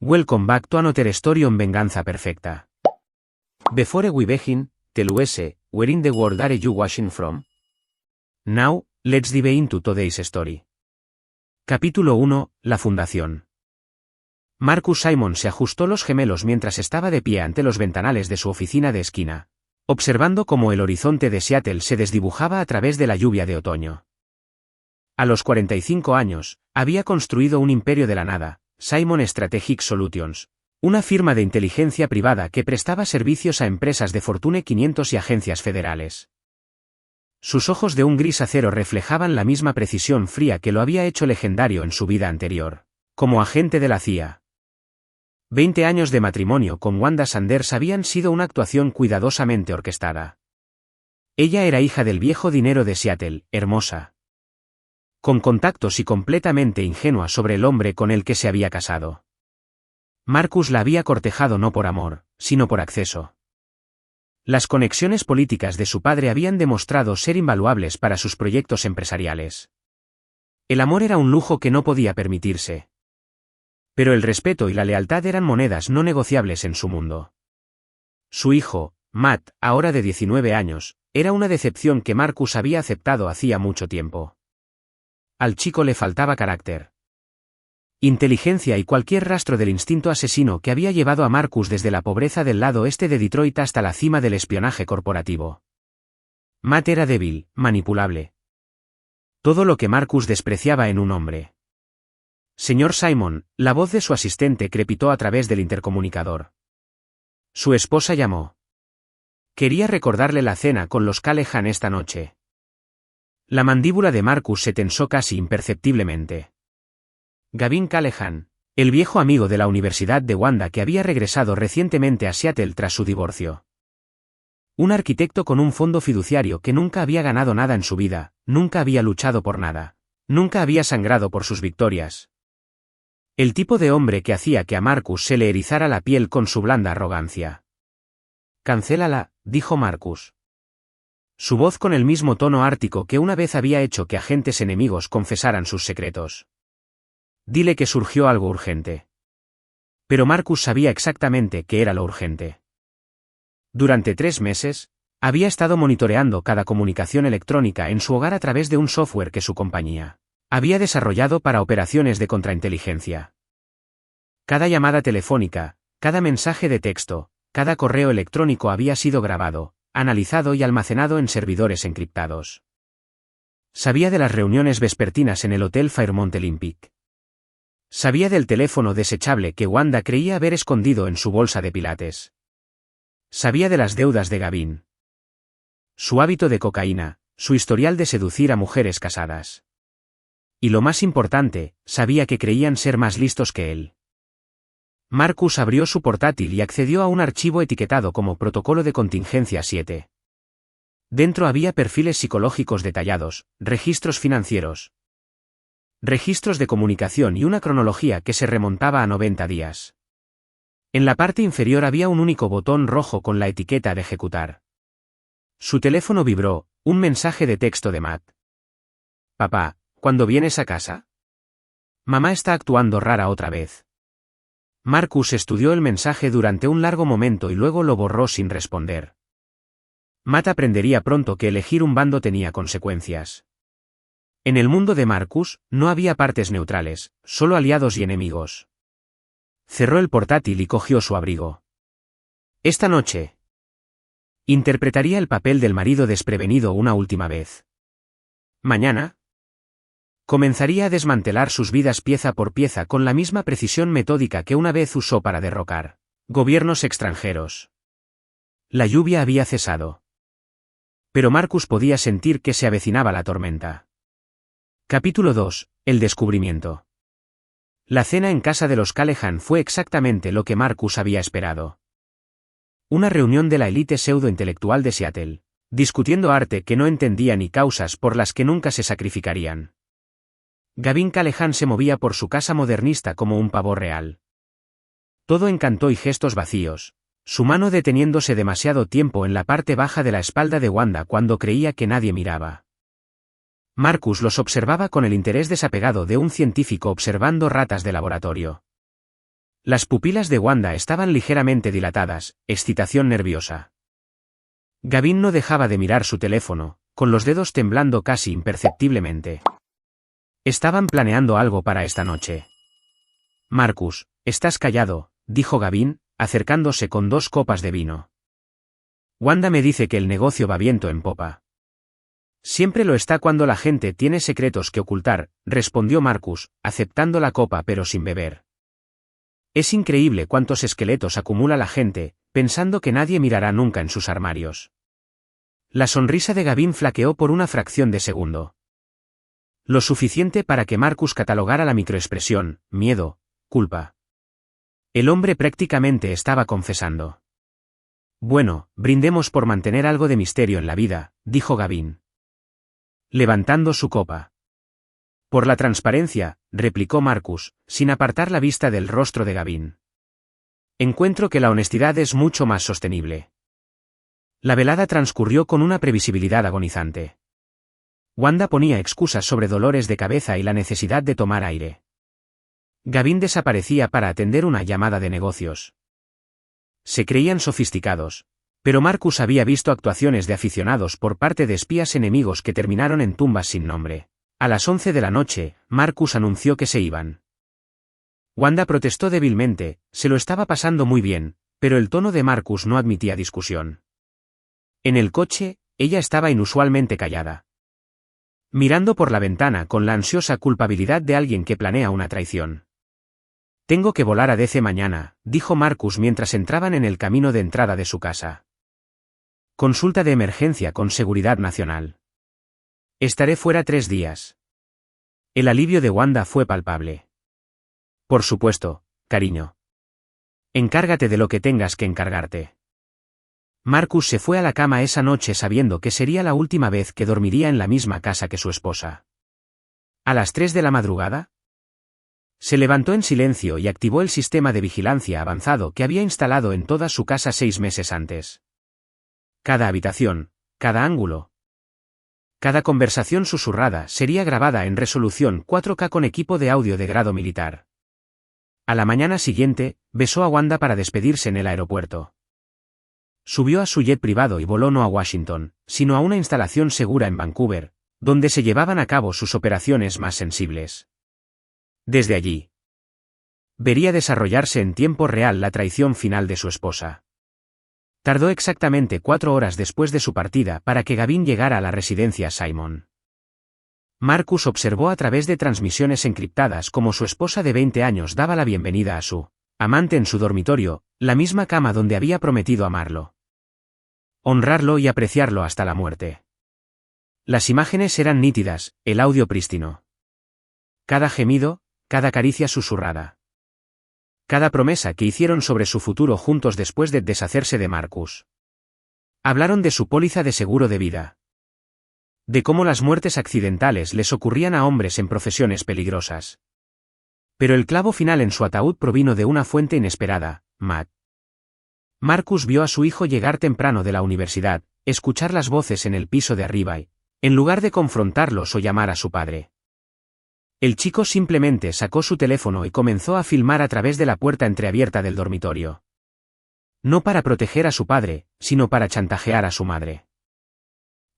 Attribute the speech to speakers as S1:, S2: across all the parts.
S1: Welcome back to another story on Venganza Perfecta. Before we begin, tell us, where in the world are you watching from? Now, let's dive into today's story. Capítulo 1, La Fundación. Marcus Simon se ajustó los gemelos mientras estaba de pie ante los ventanales de su oficina de esquina, observando cómo el horizonte de Seattle se desdibujaba a través de la lluvia de otoño. A los 45 años, había construido un imperio de la nada, Simon Strategic Solutions, una firma de inteligencia privada que prestaba servicios a empresas de Fortune 500 y agencias federales. Sus ojos de un gris acero reflejaban la misma precisión fría que lo había hecho legendario en su vida anterior, como agente de la CIA. 20 años de matrimonio con Wanda Sanders habían sido una actuación cuidadosamente orquestada. Ella era hija del viejo dinero de Seattle, hermosa, con contactos y completamente ingenua sobre el hombre con el que se había casado. Marcus la había cortejado no por amor, sino por acceso. Las conexiones políticas de su padre habían demostrado ser invaluables para sus proyectos empresariales. El amor era un lujo que no podía permitirse. Pero el respeto y la lealtad eran monedas no negociables en su mundo. Su hijo, Matt, ahora de 19 años, era una decepción que Marcus había aceptado hacía mucho tiempo. Al chico le faltaba carácter, inteligencia y cualquier rastro del instinto asesino que había llevado a Marcus desde la pobreza del lado este de Detroit hasta la cima del espionaje corporativo. Matt era débil, manipulable. Todo lo que Marcus despreciaba en un hombre. Señor Simon, la voz de su asistente crepitó a través del intercomunicador. Su esposa llamó. Quería recordarle la cena con los Callahan esta noche. La mandíbula de Marcus se tensó casi imperceptiblemente. Gavin Callahan, el viejo amigo de la Universidad de Wanda que había regresado recientemente a Seattle tras su divorcio. Un arquitecto con un fondo fiduciario que nunca había ganado nada en su vida, nunca había luchado por nada, nunca había sangrado por sus victorias. El tipo de hombre que hacía que a Marcus se le erizara la piel con su blanda arrogancia. «Cancélala», dijo Marcus. Su voz con el mismo tono ártico que una vez había hecho que agentes enemigos confesaran sus secretos. Dile que surgió algo urgente. Pero Marcus sabía exactamente qué era lo urgente. Durante 3 meses, había estado monitoreando cada comunicación electrónica en su hogar a través de un software que su compañía había desarrollado para operaciones de contrainteligencia. Cada llamada telefónica, cada mensaje de texto, cada correo electrónico había sido grabado, analizado y almacenado en servidores encriptados. Sabía de las reuniones vespertinas en el Hotel Fairmont Olympic. Sabía del teléfono desechable que Wanda creía haber escondido en su bolsa de pilates. Sabía de las deudas de Gavin, su hábito de cocaína, su historial de seducir a mujeres casadas. Y lo más importante, sabía que creían ser más listos que él. Marcus abrió su portátil y accedió a un archivo etiquetado como Protocolo de Contingencia 7. Dentro había perfiles psicológicos detallados, registros financieros, registros de comunicación y una cronología que se remontaba a 90 días. En la parte inferior había un único botón rojo con la etiqueta de ejecutar. Su teléfono vibró, un mensaje de texto de Matt. «Papá, ¿cuándo vienes a casa? Mamá está actuando rara otra vez». Marcus estudió el mensaje durante un largo momento y luego lo borró sin responder. Matt aprendería pronto que elegir un bando tenía consecuencias. En el mundo de Marcus, no había partes neutrales, solo aliados y enemigos. Cerró el portátil y cogió su abrigo. Esta noche interpretaría el papel del marido desprevenido una última vez. Mañana comenzaría a desmantelar sus vidas pieza por pieza con la misma precisión metódica que una vez usó para derrocar gobiernos extranjeros. La lluvia había cesado. Pero Marcus podía sentir que se avecinaba la tormenta. Capítulo 2, El descubrimiento. La cena en casa de los Callahan fue exactamente lo que Marcus había esperado. Una reunión de la élite pseudo-intelectual de Seattle, discutiendo arte que no entendían y causas por las que nunca se sacrificarían. Gavin Callahan se movía por su casa modernista como un pavo real. Todo encanto y gestos vacíos, su mano deteniéndose demasiado tiempo en la parte baja de la espalda de Wanda cuando creía que nadie miraba. Marcus los observaba con el interés desapegado de un científico observando ratas de laboratorio. Las pupilas de Wanda estaban ligeramente dilatadas, excitación nerviosa. Gavin no dejaba de mirar su teléfono, con los dedos temblando casi imperceptiblemente. Estaban planeando algo para esta noche. Marcus, estás callado, dijo Gavin, acercándose con 2 copas de vino. Wanda me dice que el negocio va viento en popa. Siempre lo está cuando la gente tiene secretos que ocultar, respondió Marcus, aceptando la copa pero sin beber. Es increíble cuántos esqueletos acumula la gente, pensando que nadie mirará nunca en sus armarios. La sonrisa de Gavin flaqueó por una fracción de segundo. Lo suficiente para que Marcus catalogara la microexpresión, miedo, culpa. El hombre prácticamente estaba confesando. Bueno, brindemos por mantener algo de misterio en la vida, dijo Gavin, levantando su copa. Por la transparencia, replicó Marcus, sin apartar la vista del rostro de Gavin. Encuentro que la honestidad es mucho más sostenible. La velada transcurrió con una previsibilidad agonizante. Wanda ponía excusas sobre dolores de cabeza y la necesidad de tomar aire. Gavin desaparecía para atender una llamada de negocios. Se creían sofisticados, pero Marcus había visto actuaciones de aficionados por parte de espías enemigos que terminaron en tumbas sin nombre. A las 11 de la noche, Marcus anunció que se iban. Wanda protestó débilmente, se lo estaba pasando muy bien, pero el tono de Marcus no admitía discusión. En el coche, ella estaba inusualmente callada. Mirando por la ventana con la ansiosa culpabilidad de alguien que planea una traición. Tengo que volar a DC mañana, dijo Marcus mientras entraban en el camino de entrada de su casa. Consulta de emergencia con Seguridad Nacional. Estaré fuera 3 días. El alivio de Wanda fue palpable. Por supuesto, cariño. Encárgate de lo que tengas que encargarte. Marcus se fue a la cama esa noche sabiendo que sería la última vez que dormiría en la misma casa que su esposa. A las 3 de la madrugada, se levantó en silencio y activó el sistema de vigilancia avanzado que había instalado en toda su casa 6 meses antes. Cada habitación, cada ángulo, cada conversación susurrada sería grabada en resolución 4K con equipo de audio de grado militar. A la mañana siguiente, besó a Wanda para despedirse en el aeropuerto. Subió a su jet privado y voló no a Washington, sino a una instalación segura en Vancouver, donde se llevaban a cabo sus operaciones más sensibles. Desde allí, vería desarrollarse en tiempo real la traición final de su esposa. Tardó exactamente 4 horas después de su partida para que Gavin llegara a la residencia Simon. Marcus observó a través de transmisiones encriptadas cómo su esposa de 20 años daba la bienvenida a su amante en su dormitorio, la misma cama donde había prometido amarlo, honrarlo y apreciarlo hasta la muerte. Las imágenes eran nítidas, el audio prístino. Cada gemido, cada caricia susurrada. Cada promesa que hicieron sobre su futuro juntos después de deshacerse de Marcus. Hablaron de su póliza de seguro de vida. De cómo las muertes accidentales les ocurrían a hombres en profesiones peligrosas. Pero el clavo final en su ataúd provino de una fuente inesperada, Matt. Marcus vio a su hijo llegar temprano de la universidad, escuchar las voces en el piso de arriba y, en lugar de confrontarlos o llamar a su padre, el chico simplemente sacó su teléfono y comenzó a filmar a través de la puerta entreabierta del dormitorio. No para proteger a su padre, sino para chantajear a su madre.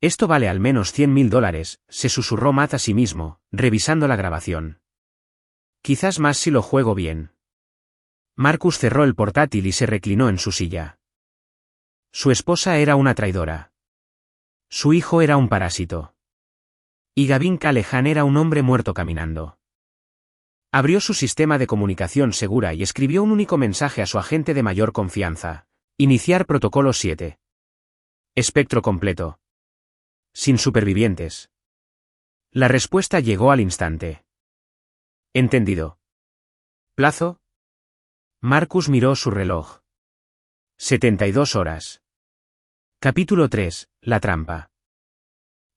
S1: Esto vale al menos $100.000, se susurró Matt a sí mismo, revisando la grabación. Quizás más si lo juego bien. Marcus cerró el portátil y se reclinó en su silla. Su esposa era una traidora. Su hijo era un parásito. Y Gavin Callahan era un hombre muerto caminando. Abrió su sistema de comunicación segura y escribió un único mensaje a su agente de mayor confianza. Iniciar protocolo 7. Espectro completo. Sin supervivientes. La respuesta llegó al instante. Entendido. ¿Plazo? Marcus miró su reloj. 72 horas. Capítulo 3. La trampa.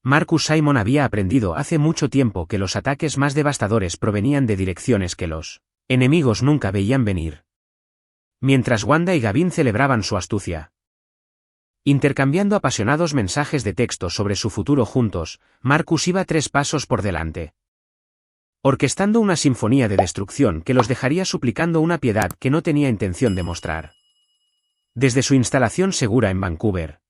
S1: Marcus Simon había aprendido hace mucho tiempo que los ataques más devastadores provenían de direcciones que los enemigos nunca veían venir. Mientras Wanda y Gavin celebraban su astucia, intercambiando apasionados mensajes de texto sobre su futuro juntos, Marcus iba 3 pasos por delante. orquestando una sinfonía de destrucción que los dejaría suplicando una piedad que no tenía intención de mostrar. Desde su instalación segura en Vancouver,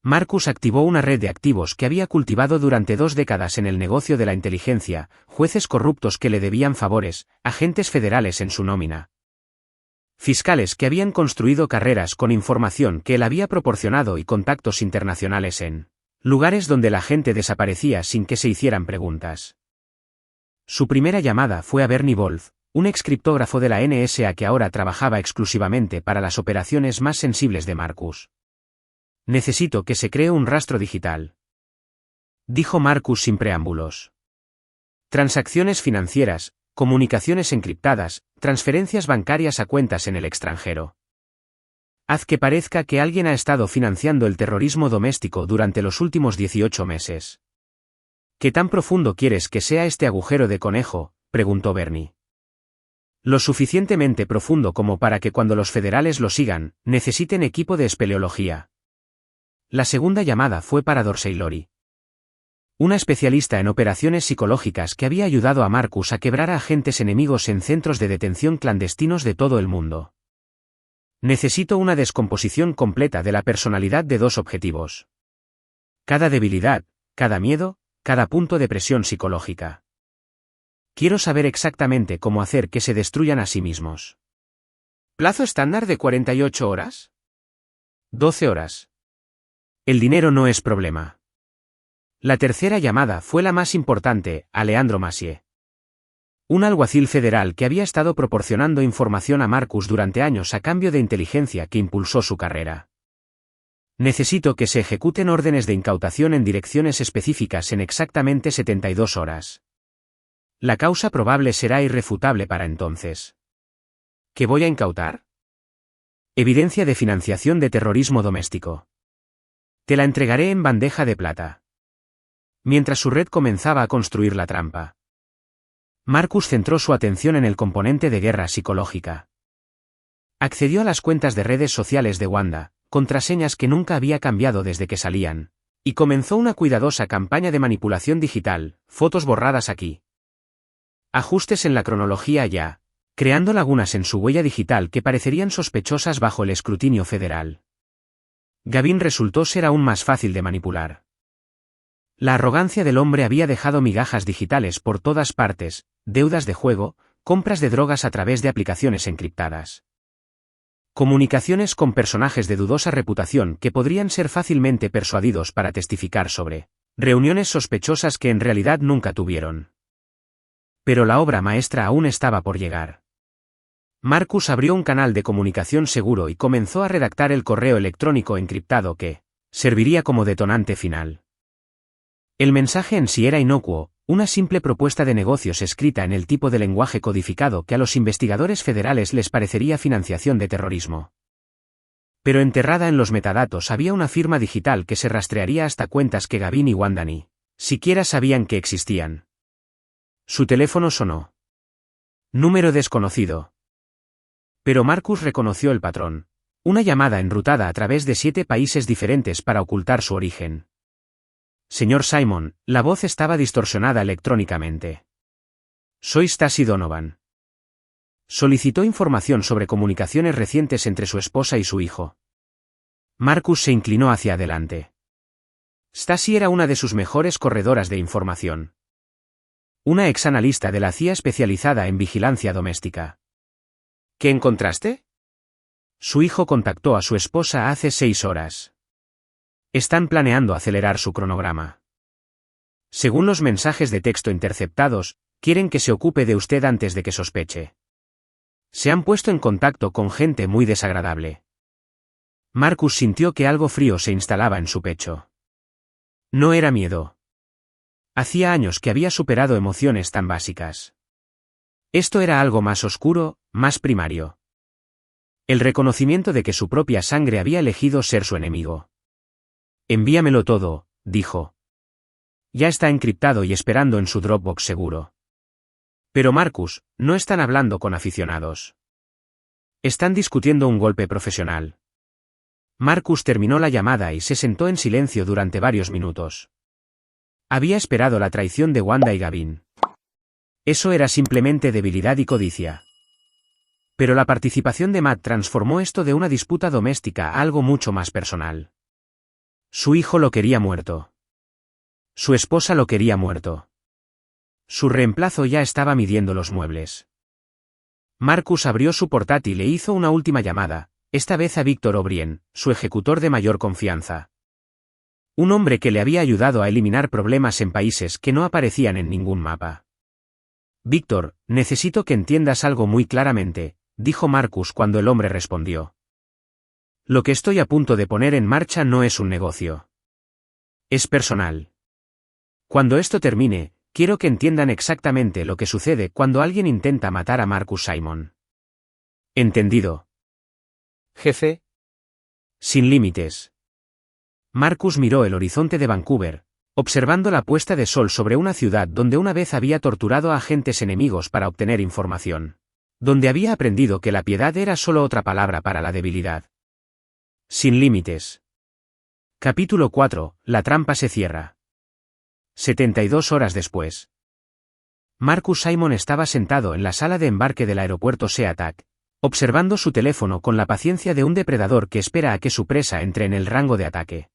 S1: Marcus activó una red de activos que había cultivado durante 2 décadas en el negocio de la inteligencia, jueces corruptos que le debían favores, agentes federales en su nómina, fiscales que habían construido carreras con información que él había proporcionado y contactos internacionales en lugares donde la gente desaparecía sin que se hicieran preguntas. Su primera llamada fue a Bernie Wolf, un excriptógrafo de la NSA que ahora trabajaba exclusivamente para las operaciones más sensibles de Marcus. Necesito que se cree un rastro digital, dijo Marcus sin preámbulos. Transacciones financieras, comunicaciones encriptadas, transferencias bancarias a cuentas en el extranjero. Haz que parezca que alguien ha estado financiando el terrorismo doméstico durante los últimos 18 meses. ¿Qué tan profundo quieres que sea este agujero de conejo?, preguntó Bernie. Lo suficientemente profundo como para que cuando los federales lo sigan, necesiten equipo de espeleología. La segunda llamada fue para Dorsey Lori, una especialista en operaciones psicológicas que había ayudado a Marcus a quebrar a agentes enemigos en centros de detención clandestinos de todo el mundo. Necesito una descomposición completa de la personalidad de 2 objetivos. Cada debilidad, cada miedo, cada punto de presión psicológica. Quiero saber exactamente cómo hacer que se destruyan a sí mismos. ¿Plazo estándar de 48 horas? 12 horas. El dinero no es problema. La tercera llamada fue la más importante, a Leandro Massieu, un alguacil federal que había estado proporcionando información a Marcus durante años a cambio de inteligencia que impulsó su carrera. Necesito que se ejecuten órdenes de incautación en direcciones específicas en exactamente 72 horas. La causa probable será irrefutable para entonces. ¿Qué voy a incautar? Evidencia de financiación de terrorismo doméstico. Te la entregaré en bandeja de plata. Mientras su red comenzaba a construir la trampa, Marcus centró su atención en el componente de guerra psicológica. Accedió a las cuentas de redes sociales de Wanda, contraseñas que nunca había cambiado desde que salían, y comenzó una cuidadosa campaña de manipulación digital, fotos borradas aquí, ajustes en la cronología allá, creando lagunas en su huella digital que parecerían sospechosas bajo el escrutinio federal. Gavin resultó ser aún más fácil de manipular. La arrogancia del hombre había dejado migajas digitales por todas partes, deudas de juego, compras de drogas a través de aplicaciones encriptadas, comunicaciones con personajes de dudosa reputación que podrían ser fácilmente persuadidos para testificar sobre reuniones sospechosas que en realidad nunca tuvieron. Pero la obra maestra aún estaba por llegar. Marcus abrió un canal de comunicación seguro y comenzó a redactar el correo electrónico encriptado que serviría como detonante final. El mensaje en sí era inocuo, una simple propuesta de negocios escrita en el tipo de lenguaje codificado que a los investigadores federales les parecería financiación de terrorismo. Pero enterrada en los metadatos había una firma digital que se rastrearía hasta cuentas que Gavin y Wanda ni siquiera sabían que existían. Su teléfono sonó. Número desconocido. Pero Marcus reconoció el patrón. Una llamada enrutada a través de 7 países diferentes para ocultar su origen. Señor Simon, la voz estaba distorsionada electrónicamente. Soy Stacey Donovan. Solicitó información sobre comunicaciones recientes entre su esposa y su hijo. Marcus se inclinó hacia adelante. Stacey era una de sus mejores corredoras de información. Una ex-analista de la CIA especializada en vigilancia doméstica. ¿Qué encontraste? Su hijo contactó a su esposa hace 6 horas. Están planeando acelerar su cronograma. Según los mensajes de texto interceptados, quieren que se ocupe de usted antes de que sospeche. Se han puesto en contacto con gente muy desagradable. Marcus sintió que algo frío se instalaba en su pecho. No era miedo. Hacía años que había superado emociones tan básicas. Esto era algo más oscuro, más primario. El reconocimiento de que su propia sangre había elegido ser su enemigo. Envíamelo todo, dijo. Ya está encriptado y esperando en su Dropbox seguro. Pero Marcus, no están hablando con aficionados. Están discutiendo un golpe profesional. Marcus terminó la llamada y se sentó en silencio durante varios minutos. Había esperado la traición de Wanda y Gavin. Eso era simplemente debilidad y codicia. Pero la participación de Matt transformó esto de una disputa doméstica a algo mucho más personal. Su hijo lo quería muerto. Su esposa lo quería muerto. Su reemplazo ya estaba midiendo los muebles. Marcus abrió su portátil e hizo una última llamada, esta vez a Víctor O'Brien, su ejecutor de mayor confianza. Un hombre que le había ayudado a eliminar problemas en países que no aparecían en ningún mapa. Víctor, necesito que entiendas algo muy claramente, dijo Marcus cuando el hombre respondió. Lo que estoy a punto de poner en marcha no es un negocio. Es personal. Cuando esto termine, quiero que entiendan exactamente lo que sucede cuando alguien intenta matar a Marcus Simon. ¿Entendido?
S2: Jefe.
S1: Sin límites. Marcus miró el horizonte de Vancouver, observando la puesta de sol sobre una ciudad donde una vez había torturado a agentes enemigos para obtener información. Donde había aprendido que la piedad era solo otra palabra para la debilidad. Sin límites. Capítulo 4. La trampa se cierra. 72 horas después. Marcus Simon estaba sentado en la sala de embarque del aeropuerto SeaTac, observando su teléfono con la paciencia de un depredador que espera a que su presa entre en el rango de ataque.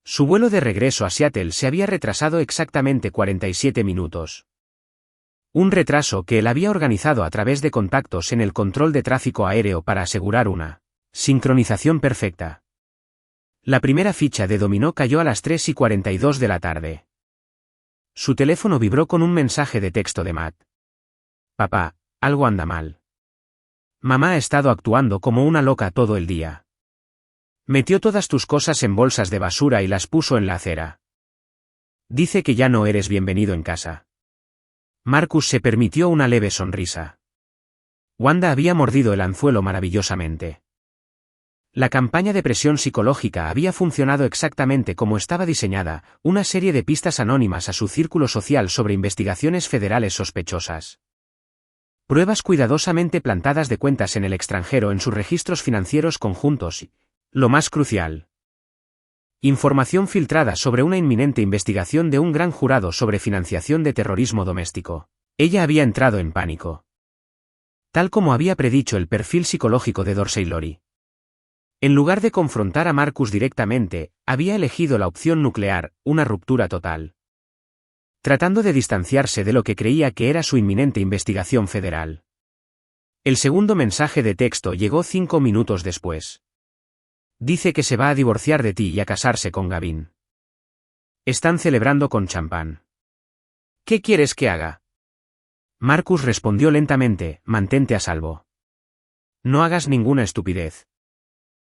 S1: Su vuelo de regreso a Seattle se había retrasado exactamente 47 minutos. Un retraso que él había organizado a través de contactos en el control de tráfico aéreo para asegurar una sincronización perfecta. La primera ficha de dominó cayó a las 3:42 de la tarde. Su teléfono vibró con un mensaje de texto de Matt. Papá, algo anda mal. Mamá ha estado actuando como una loca todo el día. Metió todas tus cosas en bolsas de basura y las puso en la acera. Dice que ya no eres bienvenido en casa. Marcus se permitió una leve sonrisa. Wanda había mordido el anzuelo maravillosamente. La campaña de presión psicológica había funcionado exactamente como estaba diseñada, una serie de pistas anónimas a su círculo social sobre investigaciones federales sospechosas. Pruebas cuidadosamente plantadas de cuentas en el extranjero en sus registros financieros conjuntos y, lo más crucial, información filtrada sobre una inminente investigación de un gran jurado sobre financiación de terrorismo doméstico. Ella había entrado en pánico. Tal como había predicho el perfil psicológico de Dorsey Lori. En lugar de confrontar a Marcus directamente, había elegido la opción nuclear, una ruptura total. Tratando de distanciarse de lo que creía que era su inminente investigación federal. El segundo mensaje de texto llegó 5 minutos después. Dice que se va a divorciar de ti y a casarse con Gavin. Están celebrando con champán. ¿Qué quieres que haga? Marcus respondió lentamente, mantente a salvo. No hagas ninguna estupidez.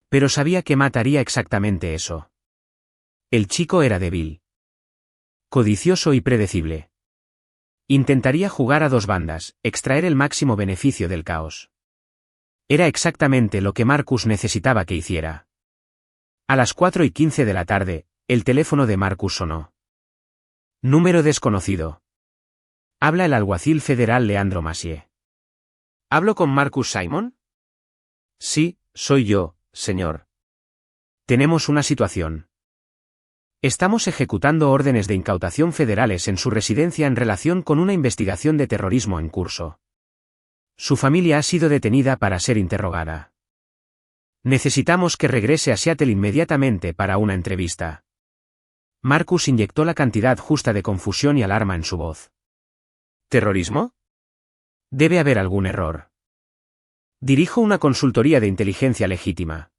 S1: Pero sabía que Matt haría exactamente eso. El chico era débil. Codicioso y predecible. Intentaría jugar a dos bandas, extraer el máximo beneficio del caos. Era exactamente lo que Marcus necesitaba que hiciera. A las 4:15 de la tarde, el teléfono de Marcus sonó. Número desconocido. Habla el alguacil federal Leandro Massier. ¿Hablo con Marcus Simon? Sí, soy yo, señor. Tenemos una situación. Estamos ejecutando órdenes de incautación federales en su residencia en relación con una investigación de terrorismo en curso. Su familia ha sido detenida para ser interrogada. Necesitamos que regrese a Seattle inmediatamente para una entrevista. Marcus inyectó la cantidad justa de confusión y alarma en su voz. ¿Terrorismo? Debe haber algún error. Dirijo una consultoría de inteligencia legítima.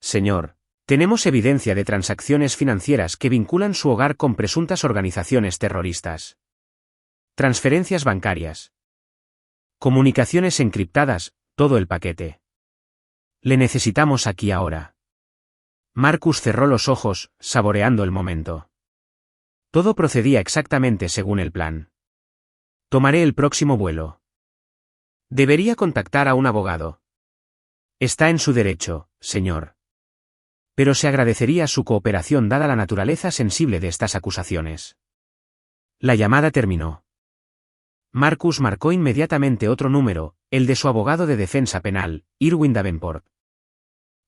S1: Señor, tenemos evidencia de transacciones financieras que vinculan su hogar con presuntas organizaciones terroristas. Transferencias bancarias. Comunicaciones encriptadas, todo el paquete. Le necesitamos aquí ahora. Marcus cerró los ojos, saboreando el momento. Todo procedía exactamente según el plan. Tomaré el próximo vuelo. Debería contactar a un abogado. Está en su derecho, señor. Pero se agradecería su cooperación dada la naturaleza sensible de estas acusaciones. La llamada terminó. Marcus marcó inmediatamente otro número, el de su abogado de defensa penal, Irwin Davenport.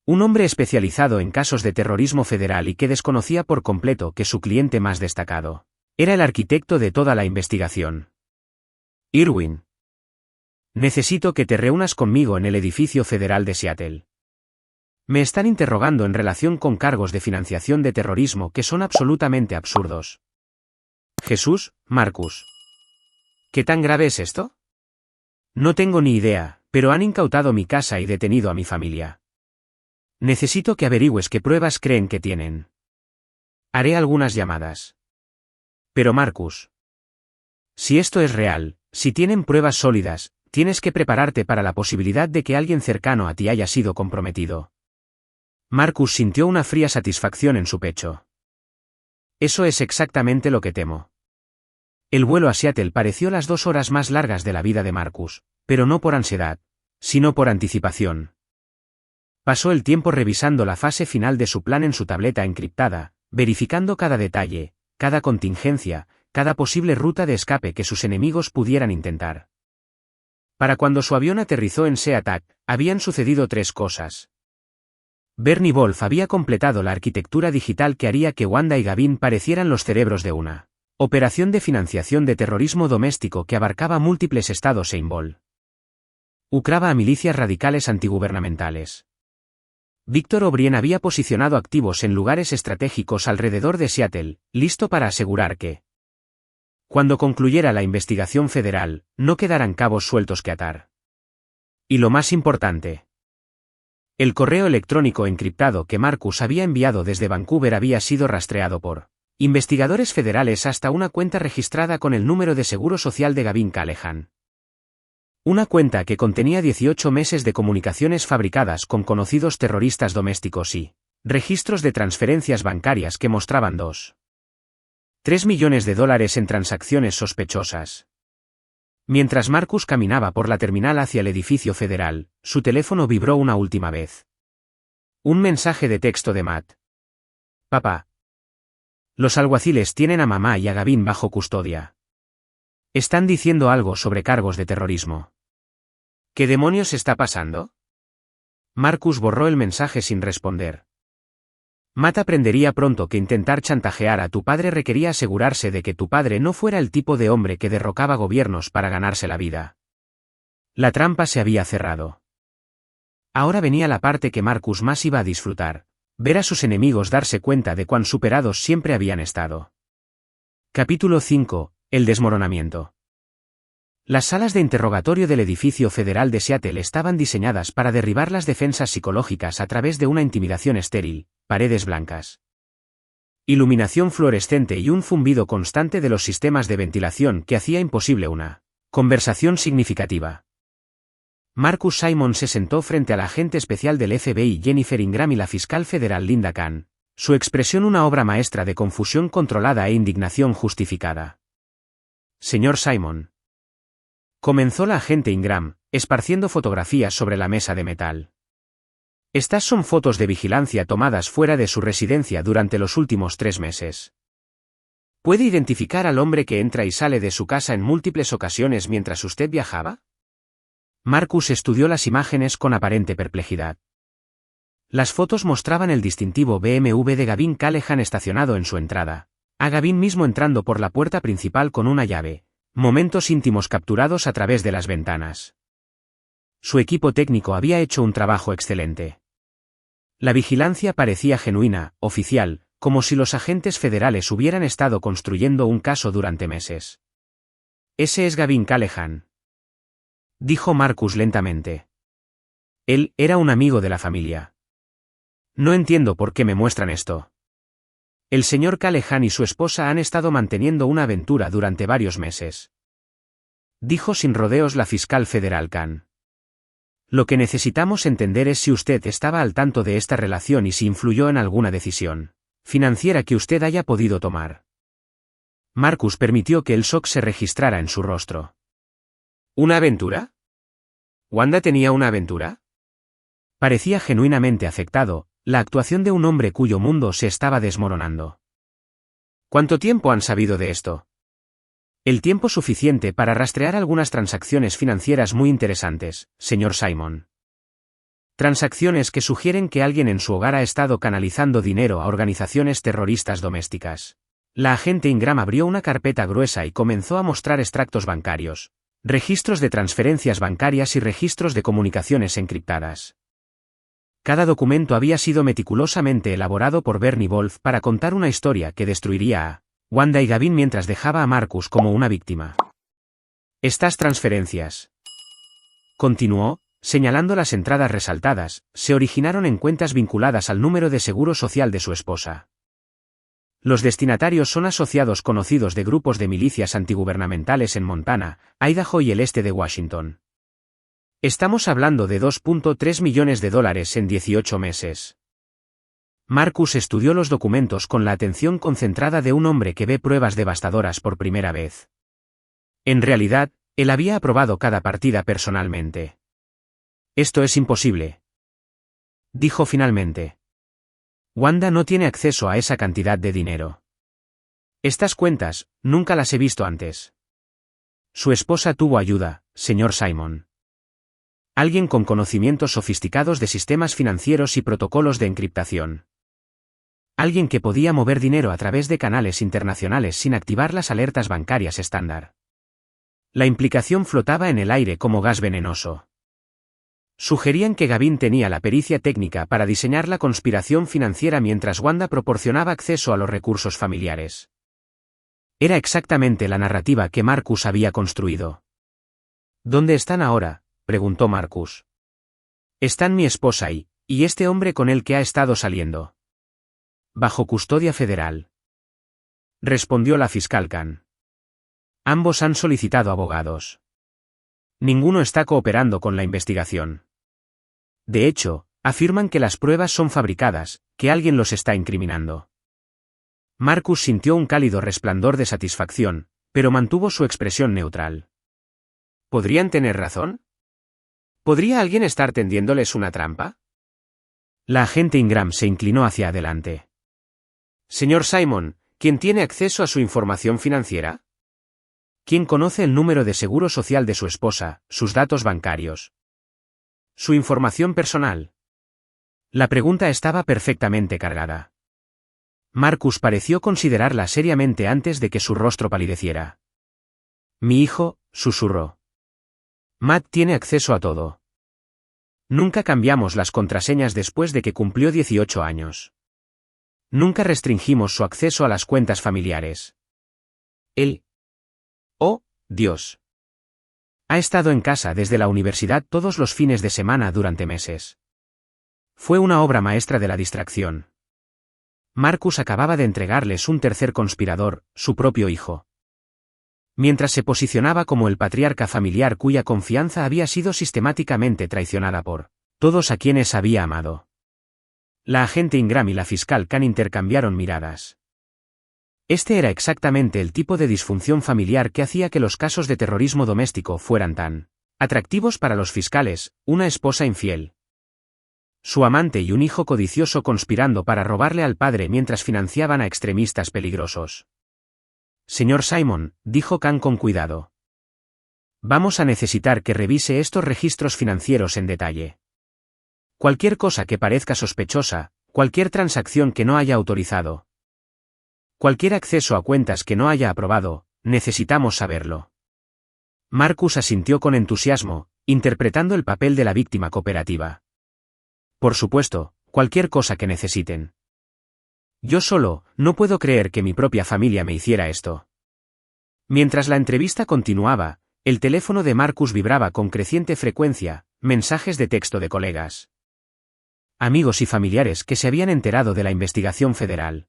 S1: Un hombre especializado en casos de terrorismo federal y que desconocía por completo que su cliente más destacado era el arquitecto de toda la investigación. Irwin. Necesito que te reúnas conmigo en el edificio federal de Seattle. Me están interrogando en relación con cargos de financiación de terrorismo que son absolutamente absurdos. Jesús, Marcus. ¿Qué tan grave es esto? No tengo ni idea, pero han incautado mi casa y detenido a mi familia. Necesito que averigües qué pruebas creen que tienen. Haré algunas llamadas. Pero Marcus. Si esto es real, si tienen pruebas sólidas, tienes que prepararte para la posibilidad de que alguien cercano a ti haya sido comprometido. Marcus sintió una fría satisfacción en su pecho. Eso es exactamente lo que temo. El vuelo a Seattle pareció las 2 horas más largas de la vida de Marcus, pero no por ansiedad, sino por anticipación. Pasó el tiempo revisando la fase final de su plan en su tableta encriptada, verificando cada detalle, cada contingencia, cada posible ruta de escape que sus enemigos pudieran intentar. Para cuando su avión aterrizó en SeaTac, habían sucedido 3 cosas. Bernie Wolf había completado la arquitectura digital que haría que Wanda y Gavin parecieran los cerebros de una operación de financiación de terrorismo doméstico que abarcaba múltiples estados e involucraba a milicias radicales antigubernamentales. Víctor O'Brien había posicionado activos en lugares estratégicos alrededor de Seattle, listo para asegurar que, cuando concluyera la investigación federal, no quedaran cabos sueltos que atar. Y lo más importante, el correo electrónico encriptado que Marcus había enviado desde Vancouver había sido rastreado por investigadores federales hasta una cuenta registrada con el número de seguro social de Gavin Callahan. Una cuenta que contenía 18 meses de comunicaciones fabricadas con conocidos terroristas domésticos y registros de transferencias bancarias que mostraban $3 millones en transacciones sospechosas. Mientras Marcus caminaba por la terminal hacia el edificio federal, su teléfono vibró una última vez. Un mensaje de texto de Matt. Papá. Los alguaciles tienen a mamá y a Gavin bajo custodia. Están diciendo algo sobre cargos de terrorismo. ¿Qué demonios está pasando? Marcus borró el mensaje sin responder. Matt aprendería pronto que intentar chantajear a tu padre requería asegurarse de que tu padre no fuera el tipo de hombre que derrocaba gobiernos para ganarse la vida. La trampa se había cerrado. Ahora venía la parte que Marcus más iba a disfrutar, ver a sus enemigos darse cuenta de cuán superados siempre habían estado. Capítulo 5. El desmoronamiento. Las salas de interrogatorio del edificio federal de Seattle estaban diseñadas para derribar las defensas psicológicas a través de una intimidación estéril, paredes blancas, iluminación fluorescente y un zumbido constante de los sistemas de ventilación que hacía imposible una conversación significativa. Marcus Simon se sentó frente a la agente especial del FBI Jennifer Ingram y la fiscal federal Linda Kahn, su expresión una obra maestra de confusión controlada e indignación justificada. Señor Simon. Comenzó la agente Ingram, esparciendo fotografías sobre la mesa de metal. Estas son fotos de vigilancia tomadas fuera de su residencia durante los últimos 3 meses. ¿Puede identificar al hombre que entra y sale de su casa en múltiples ocasiones mientras usted viajaba? Marcus estudió las imágenes con aparente perplejidad. Las fotos mostraban el distintivo BMW de Gavin Callahan estacionado en su entrada, a Gavin mismo entrando por la puerta principal con una llave, momentos íntimos capturados a través de las ventanas. Su equipo técnico había hecho un trabajo excelente. La vigilancia parecía genuina, oficial, como si los agentes federales hubieran estado construyendo un caso durante meses. Ese es Gavin Callahan, dijo Marcus lentamente. Él era un amigo de la familia. No entiendo por qué me muestran esto. El señor Callahan y su esposa han estado manteniendo una aventura durante varios meses, dijo sin rodeos la fiscal federal Kahn. Lo que necesitamos entender es si usted estaba al tanto de esta relación y si influyó en alguna decisión financiera que usted haya podido tomar. Marcus permitió que el shock se registrara en su rostro. ¿Una aventura? ¿Wanda tenía una aventura? Parecía genuinamente afectado, la actuación de un hombre cuyo mundo se estaba desmoronando. ¿Cuánto tiempo han sabido de esto? El tiempo suficiente para rastrear algunas transacciones financieras muy interesantes, señor Simon. Transacciones que sugieren que alguien en su hogar ha estado canalizando dinero a organizaciones terroristas domésticas. La agente Ingram abrió una carpeta gruesa y comenzó a mostrar extractos bancarios, registros de transferencias bancarias y registros de comunicaciones encriptadas. Cada documento había sido meticulosamente elaborado por Bernie Wolf para contar una historia que destruiría a Wanda y Gavin mientras dejaba a Marcus como una víctima. Estas transferencias, continuó, señalando las entradas resaltadas, se originaron en cuentas vinculadas al número de seguro social de su esposa. Los destinatarios son asociados conocidos de grupos de milicias antigubernamentales en Montana, Idaho y el este de Washington. Estamos hablando de $2.3 millones en 18 meses. Marcus estudió los documentos con la atención concentrada de un hombre que ve pruebas devastadoras por primera vez. En realidad, él había aprobado cada partida personalmente. Esto es imposible, dijo finalmente. Wanda no tiene acceso a esa cantidad de dinero. Estas cuentas, nunca las he visto antes. Su esposa tuvo ayuda, señor Simon. Alguien con conocimientos sofisticados de sistemas financieros y protocolos de encriptación. Alguien que podía mover dinero a través de canales internacionales sin activar las alertas bancarias estándar. La implicación flotaba en el aire como gas venenoso. Sugerían que Gavin tenía la pericia técnica para diseñar la conspiración financiera mientras Wanda proporcionaba acceso a los recursos familiares. Era exactamente la narrativa que Marcus había construido. ¿Dónde están ahora?, preguntó Marcus. Están mi esposa y este hombre con el que ha estado saliendo. Bajo custodia federal, respondió la fiscal Khan. Ambos han solicitado abogados. Ninguno está cooperando con la investigación. De hecho, afirman que las pruebas son fabricadas, que alguien los está incriminando. Marcus sintió un cálido resplandor de satisfacción, pero mantuvo su expresión neutral. ¿Podrían tener razón? ¿Podría alguien estar tendiéndoles una trampa? La agente Ingram se inclinó hacia adelante. Señor Simon, ¿quién tiene acceso a su información financiera? ¿Quién conoce el número de seguro social de su esposa, sus datos bancarios? ¿Su información personal? La pregunta estaba perfectamente cargada. Marcus pareció considerarla seriamente antes de que su rostro palideciera. Mi hijo, susurró. Matt tiene acceso a todo. Nunca cambiamos las contraseñas después de que cumplió 18 años. Nunca restringimos su acceso a las cuentas familiares. Él. Oh, Dios. Ha estado en casa desde la universidad todos los fines de semana durante meses. Fue una obra maestra de la distracción. Marcus acababa de entregarles un tercer conspirador, su propio hijo. Mientras se posicionaba como el patriarca familiar cuya confianza había sido sistemáticamente traicionada por todos a quienes había amado. La agente Ingram y la fiscal Khan intercambiaron miradas. Este era exactamente el tipo de disfunción familiar que hacía que los casos de terrorismo doméstico fueran tan atractivos para los fiscales, una esposa infiel, su amante y un hijo codicioso conspirando para robarle al padre mientras financiaban a extremistas peligrosos. Señor Simon, dijo Khan con cuidado. Vamos a necesitar que revise estos registros financieros en detalle. Cualquier cosa que parezca sospechosa, cualquier transacción que no haya autorizado, cualquier acceso a cuentas que no haya aprobado, necesitamos saberlo. Marcus asintió con entusiasmo, interpretando el papel de la víctima cooperativa. Por supuesto, cualquier cosa que necesiten. Yo solo, no puedo creer que mi propia familia me hiciera esto. Mientras la entrevista continuaba, el teléfono de Marcus vibraba con creciente frecuencia, mensajes de texto de colegas, amigos y familiares que se habían enterado de la investigación federal.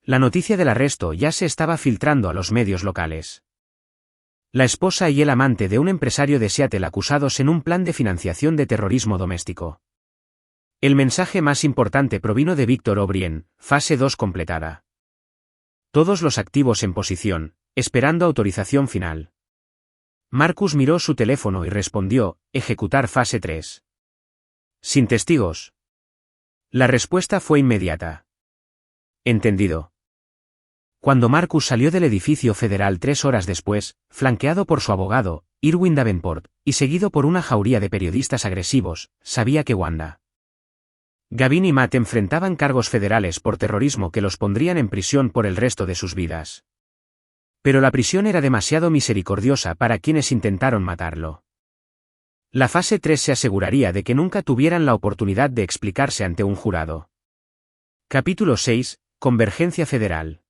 S1: La noticia del arresto ya se estaba filtrando a los medios locales. La esposa y el amante de un empresario de Seattle acusados en un plan de financiación de terrorismo doméstico. El mensaje más importante provino de Víctor O'Brien, fase 2 completada. Todos los activos en posición, esperando autorización final. Marcus miró su teléfono y respondió, ejecutar fase 3. Sin testigos. La respuesta fue inmediata. Entendido. Cuando Marcus salió del edificio federal 3 horas después, flanqueado por su abogado, Irwin Davenport, y seguido por una jauría de periodistas agresivos, sabía que Wanda, Gavin y Matt enfrentaban cargos federales por terrorismo que los pondrían en prisión por el resto de sus vidas. Pero la prisión era demasiado misericordiosa para quienes intentaron matarlo. La fase 3 se aseguraría de que nunca tuvieran la oportunidad de explicarse ante un jurado. Capítulo 6. Convergencia Federal.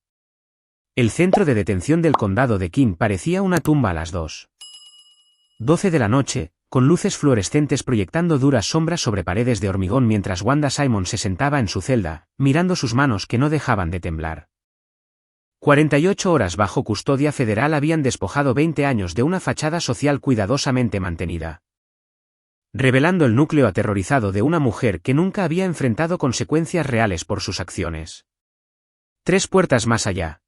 S1: El centro de detención del condado de King parecía una tumba a las 2:12 de la noche, con luces fluorescentes proyectando duras sombras sobre paredes de hormigón mientras Wanda Simon se sentaba en su celda, mirando sus manos que no dejaban de temblar. 48 horas bajo custodia federal habían despojado 20 años de una fachada social cuidadosamente mantenida, revelando el núcleo aterrorizado de una mujer que nunca había enfrentado consecuencias reales por sus acciones. 3 puertas más allá.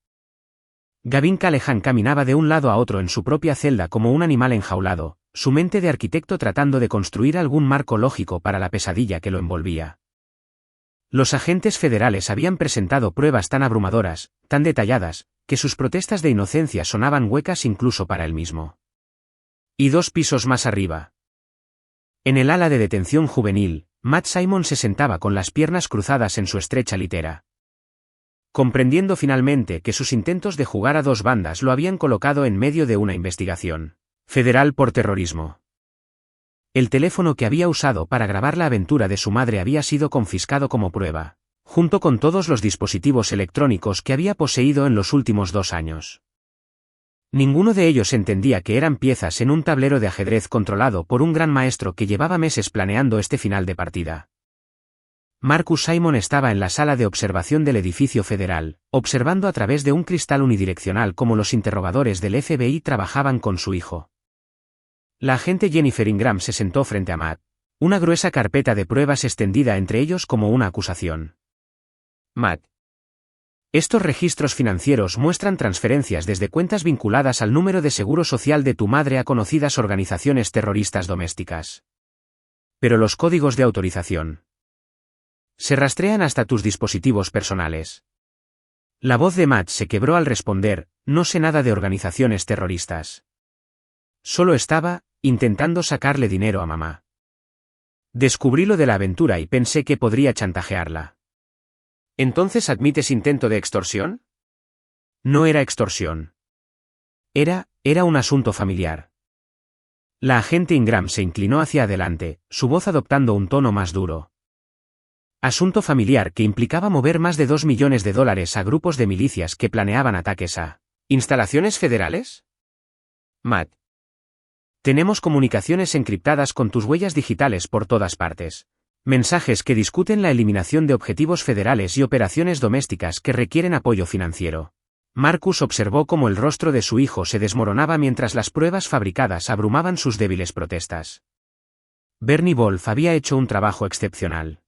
S1: Gavin Callahan caminaba de un lado a otro en su propia celda como un animal enjaulado, su mente de arquitecto tratando de construir algún marco lógico para la pesadilla que lo envolvía. Los agentes federales habían presentado pruebas tan abrumadoras, tan detalladas, que sus protestas de inocencia sonaban huecas incluso para él mismo. Y 2 pisos más arriba. En el ala de detención juvenil, Matt Simon se sentaba con las piernas cruzadas en su estrecha litera, comprendiendo finalmente que sus intentos de jugar a 2 bandas lo habían colocado en medio de una investigación federal por terrorismo. El teléfono que había usado para grabar la aventura de su madre había sido confiscado como prueba, junto con todos los dispositivos electrónicos que había poseído en los últimos 2 años. Ninguno de ellos entendía que eran piezas en un tablero de ajedrez controlado por un gran maestro que llevaba meses planeando este final de partida. Marcus Simon estaba en la sala de observación del edificio federal, observando a través de un cristal unidireccional cómo los interrogadores del FBI trabajaban con su hijo. La agente Jennifer Ingram se sentó frente a Matt, una gruesa carpeta de pruebas extendida entre ellos como una acusación. Matt. Estos registros financieros muestran transferencias desde cuentas vinculadas al número de seguro social de tu madre a conocidas organizaciones terroristas domésticas. Pero los códigos de autorización se rastrean hasta tus dispositivos personales. La voz de Matt se quebró al responder, no sé nada de organizaciones terroristas. Solo estaba intentando sacarle dinero a mamá. Descubrí lo de la aventura y pensé que podría chantajearla. ¿Entonces admites intento de extorsión? No era extorsión. Era un asunto familiar. La agente Ingram se inclinó hacia adelante, su voz adoptando un tono más duro. Asunto familiar que implicaba mover más de $2 millones a grupos de milicias que planeaban ataques a instalaciones federales. Matt. Tenemos comunicaciones encriptadas con tus huellas digitales por todas partes. Mensajes que discuten la eliminación de objetivos federales y operaciones domésticas que requieren apoyo financiero. Marcus observó cómo el rostro de su hijo se desmoronaba mientras las pruebas fabricadas abrumaban sus débiles protestas. Bernie Wolf había hecho un trabajo excepcional.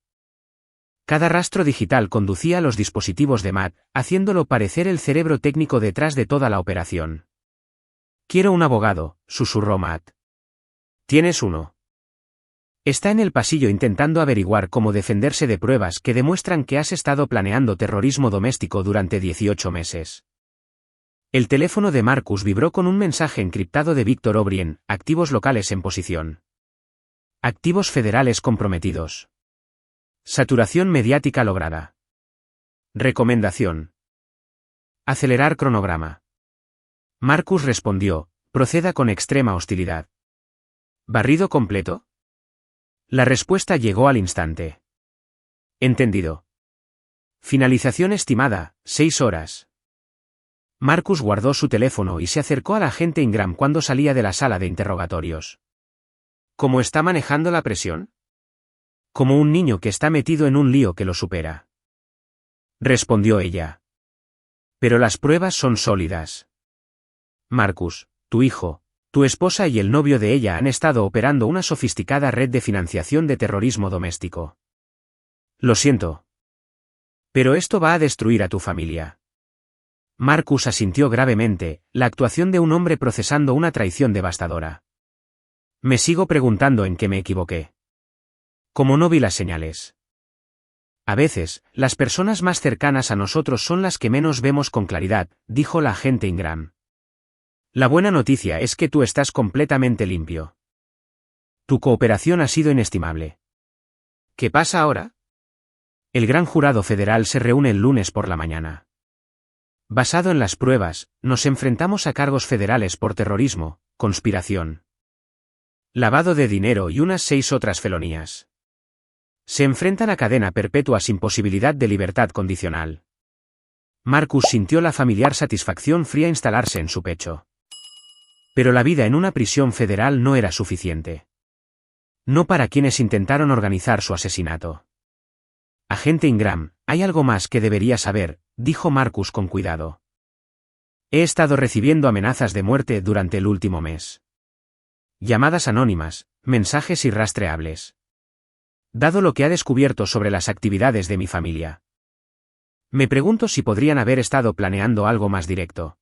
S1: Cada rastro digital conducía a los dispositivos de Matt, haciéndolo parecer el cerebro técnico detrás de toda la operación. Quiero un abogado, susurró Matt. ¿Tienes uno? Está en el pasillo intentando averiguar cómo defenderse de pruebas que demuestran que has estado planeando terrorismo doméstico durante 18 meses. El teléfono de Marcus vibró con un mensaje encriptado de Víctor O'Brien, activos locales en posición. Activos federales comprometidos. Saturación mediática lograda. Recomendación. Acelerar cronograma. Marcus respondió, proceda con extrema hostilidad. ¿Barrido completo? La respuesta llegó al instante. Entendido. Finalización estimada, 6 horas. Marcus guardó su teléfono y se acercó a la agente Ingram cuando salía de la sala de interrogatorios. ¿Cómo está manejando la presión? Como un niño que está metido en un lío que lo supera. Respondió ella. Pero las pruebas son sólidas. Marcus, tu hijo, tu esposa y el novio de ella han estado operando una sofisticada red de financiación de terrorismo doméstico. Lo siento. Pero esto va a destruir a tu familia. Marcus asintió gravemente, la actuación de un hombre procesando una traición devastadora. Me sigo preguntando en qué me equivoqué. Como no vi las señales. A veces, las personas más cercanas a nosotros son las que menos vemos con claridad, dijo la agente Ingram. La buena noticia es que tú estás completamente limpio. Tu cooperación ha sido inestimable. ¿Qué pasa ahora? El gran jurado federal se reúne el lunes por la mañana. Basado en las pruebas, nos enfrentamos a cargos federales por terrorismo, conspiración, lavado de dinero y unas 6 otras felonías. Se enfrentan a cadena perpetua sin posibilidad de libertad condicional. Marcus sintió la familiar satisfacción fría instalarse en su pecho. Pero la vida en una prisión federal no era suficiente. No para quienes intentaron organizar su asesinato. Agente Ingram, hay algo más que debería saber, dijo Marcus con cuidado. He estado recibiendo amenazas de muerte durante el último mes. Llamadas anónimas, mensajes irrastreables. Dado lo que ha descubierto sobre las actividades de mi familia, me pregunto si podrían haber estado planeando algo más directo.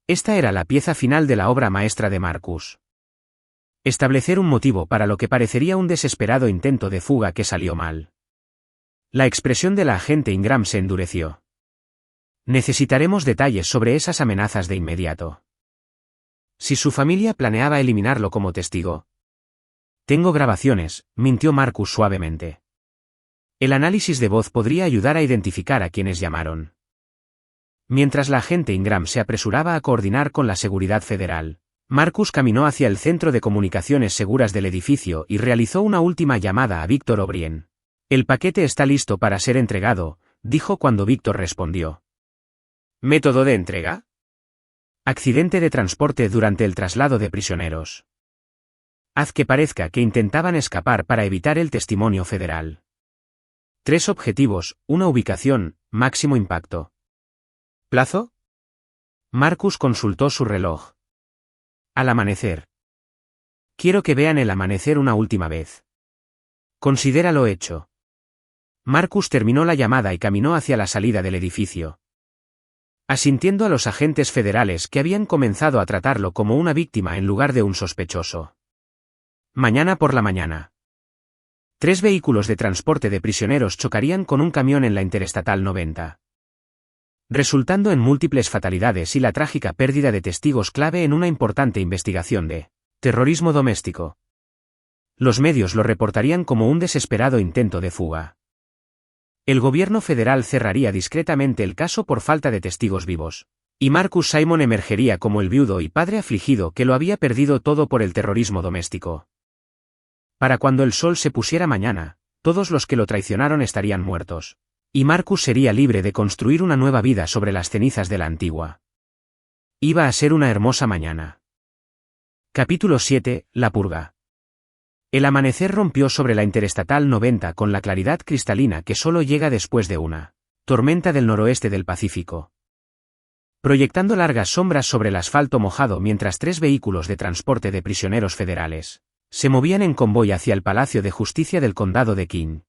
S1: Esta era la pieza final de la obra maestra de Marcus. Establecer un motivo para lo que parecería un desesperado intento de fuga que salió mal. La expresión de la agente Ingram se endureció. Necesitaremos detalles sobre esas amenazas de inmediato. Si su familia planeaba eliminarlo como testigo. Tengo grabaciones, mintió Marcus suavemente. El análisis de voz podría ayudar a identificar a quienes llamaron. Mientras la agente Ingram se apresuraba a coordinar con la seguridad federal, Marcus caminó hacia el centro de comunicaciones seguras del edificio y realizó una última llamada a Victor O'Brien. El paquete está listo para ser entregado, dijo cuando Victor respondió. ¿Método de entrega? Accidente de transporte durante el traslado de prisioneros. Haz que parezca que intentaban escapar para evitar el testimonio federal. 3 objetivos, una ubicación, máximo impacto. ¿Plazo? Marcus consultó su reloj. Al amanecer. Quiero que vean el amanecer una última vez. Considéralo hecho. Marcus terminó la llamada y caminó hacia la salida del edificio. Asintiendo a los agentes federales que habían comenzado a tratarlo como una víctima en lugar de un sospechoso. Mañana por la mañana. 3 vehículos de transporte de prisioneros chocarían con un camión en la Interestatal 90. Resultando en múltiples fatalidades y la trágica pérdida de testigos clave en una importante investigación de terrorismo doméstico. Los medios lo reportarían como un desesperado intento de fuga. El gobierno federal cerraría discretamente el caso por falta de testigos vivos, y Marcus Simon emergería como el viudo y padre afligido que lo había perdido todo por el terrorismo doméstico. Para cuando el sol se pusiera mañana, todos los que lo traicionaron estarían muertos, y Marcus sería libre de construir una nueva vida sobre las cenizas de la antigua. Iba a ser una hermosa mañana. Capítulo 7, La purga. El amanecer rompió sobre la Interestatal 90 con la claridad cristalina que solo llega después de una tormenta del noroeste del Pacífico. Proyectando largas sombras sobre el asfalto mojado mientras 3 vehículos de transporte de prisioneros federales se movían en convoy hacia el Palacio de Justicia del Condado de King.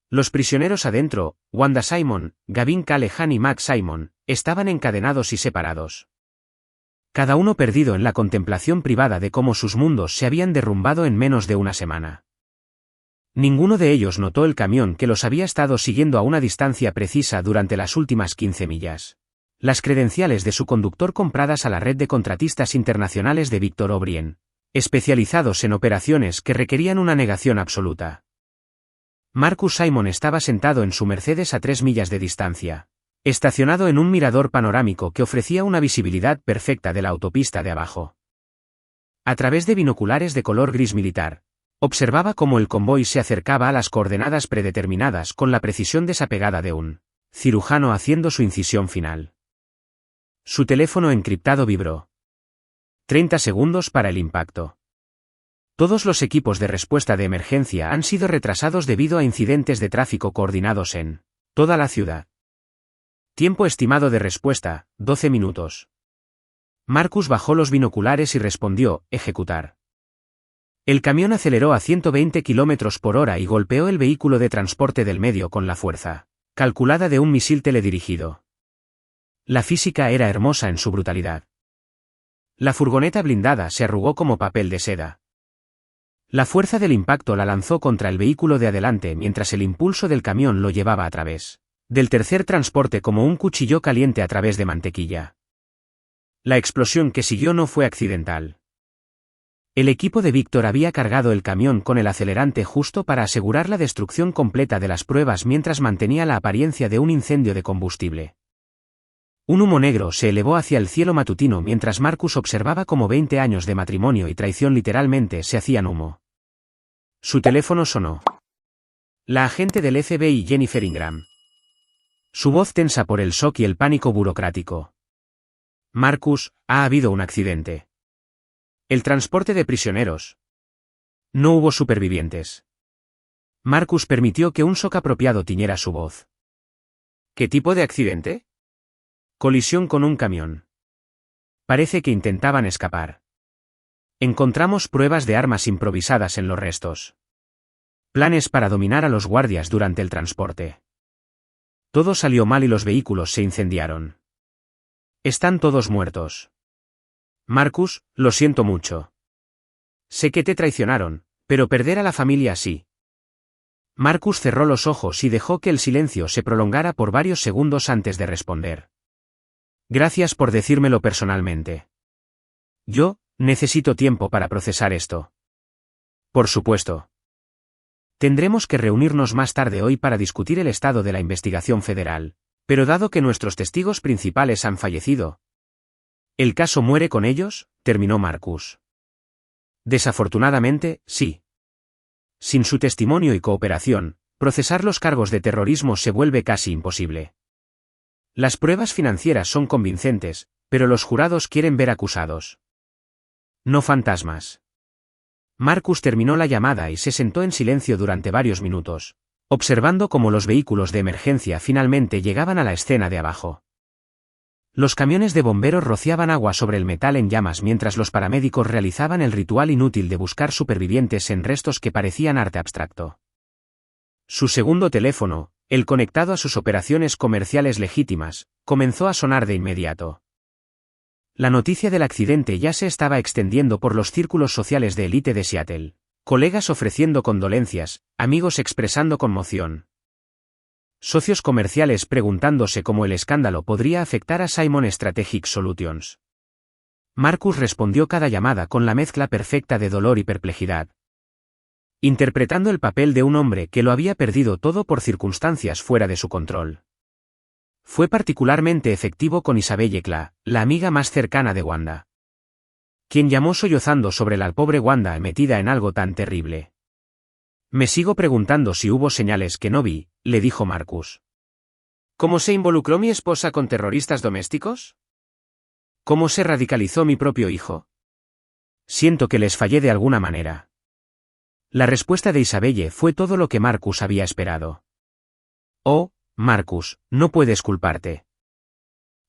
S1: Los prisioneros adentro, Wanda Simon, Gavin Callahan y Max Simon, estaban encadenados y separados. Cada uno perdido en la contemplación privada de cómo sus mundos se habían derrumbado en menos de una semana. Ninguno de ellos notó el camión que los había estado siguiendo a una distancia precisa durante las últimas 15 millas. Las credenciales de su conductor compradas a la red de contratistas internacionales de Victor O'Brien, especializados en operaciones que requerían una negación absoluta. Marcus Simon estaba sentado en su Mercedes a 3 millas de distancia, estacionado en un mirador panorámico que ofrecía una visibilidad perfecta de la autopista de abajo. A través de binoculares de color gris militar, observaba cómo el convoy se acercaba a las coordenadas predeterminadas con la precisión desapegada de un cirujano haciendo su incisión final. Su teléfono encriptado vibró. 30 segundos para el impacto. Todos los equipos de respuesta de emergencia han sido retrasados debido a incidentes de tráfico coordinados en toda la ciudad. Tiempo estimado de respuesta, 12 minutos. Marcus bajó los binoculares y respondió, ejecutar. El camión aceleró a 120 km por hora y golpeó el vehículo de transporte del medio con la fuerza calculada de un misil teledirigido. La física era hermosa en su brutalidad. La furgoneta blindada se arrugó como papel de seda. La fuerza del impacto la lanzó contra el vehículo de adelante mientras el impulso del camión lo llevaba a través del tercer transporte como un cuchillo caliente a través de mantequilla. La explosión que siguió no fue accidental. El equipo de Victor había cargado el camión con el acelerante justo para asegurar la destrucción completa de las pruebas mientras mantenía la apariencia de un incendio de combustible. Un humo negro se elevó hacia el cielo matutino mientras Marcus observaba cómo 20 años de matrimonio y traición literalmente se hacían humo. Su teléfono sonó. La agente del FBI Jennifer Ingram. Su voz tensa por el shock y el pánico burocrático. Marcus, ha habido un accidente. El transporte de prisioneros. No hubo supervivientes. Marcus permitió que un shock apropiado tiñera su voz. ¿Qué tipo de accidente? Colisión con un camión. Parece que intentaban escapar. Encontramos pruebas de armas improvisadas en los restos. Planes para dominar a los guardias durante el transporte. Todo salió mal y los vehículos se incendiaron. Están todos muertos. Marcus, lo siento mucho. Sé que te traicionaron, pero perder a la familia sí. Marcus cerró los ojos y dejó que el silencio se prolongara por varios segundos antes de responder. Gracias por decírmelo personalmente. Yo, necesito tiempo para procesar esto. Por supuesto. Tendremos que reunirnos más tarde hoy para discutir el estado de la investigación federal, pero dado que nuestros testigos principales han fallecido. ¿El caso muere con ellos?, terminó Marcus. Desafortunadamente, sí. Sin su testimonio y cooperación, procesar los cargos de terrorismo se vuelve casi imposible. Las pruebas financieras son convincentes, pero los jurados quieren ver acusados. No fantasmas. Marcus terminó la llamada y se sentó en silencio durante varios minutos, observando cómo los vehículos de emergencia finalmente llegaban a la escena de abajo. Los camiones de bomberos rociaban agua sobre el metal en llamas mientras los paramédicos realizaban el ritual inútil de buscar supervivientes en restos que parecían arte abstracto. Su segundo teléfono, el conectado a sus operaciones comerciales legítimas, comenzó a sonar de inmediato. La noticia del accidente ya se estaba extendiendo por los círculos sociales de élite de Seattle, colegas ofreciendo condolencias, amigos expresando conmoción. Socios comerciales preguntándose cómo el escándalo podría afectar a Simon Strategic Solutions. Marcus respondió cada llamada con la mezcla perfecta de dolor y perplejidad, interpretando el papel de un hombre que lo había perdido todo por circunstancias fuera de su control. Fue particularmente efectivo con Isabelle Ecla, la amiga más cercana de Wanda, quien llamó sollozando sobre la pobre Wanda metida en algo tan terrible. Me sigo preguntando si hubo señales que no vi, le dijo Marcus. ¿Cómo se involucró mi esposa con terroristas domésticos? ¿Cómo se radicalizó mi propio hijo? Siento que les fallé de alguna manera. La respuesta de Isabelle fue todo lo que Marcus había esperado. Oh, Marcus, no puedes culparte.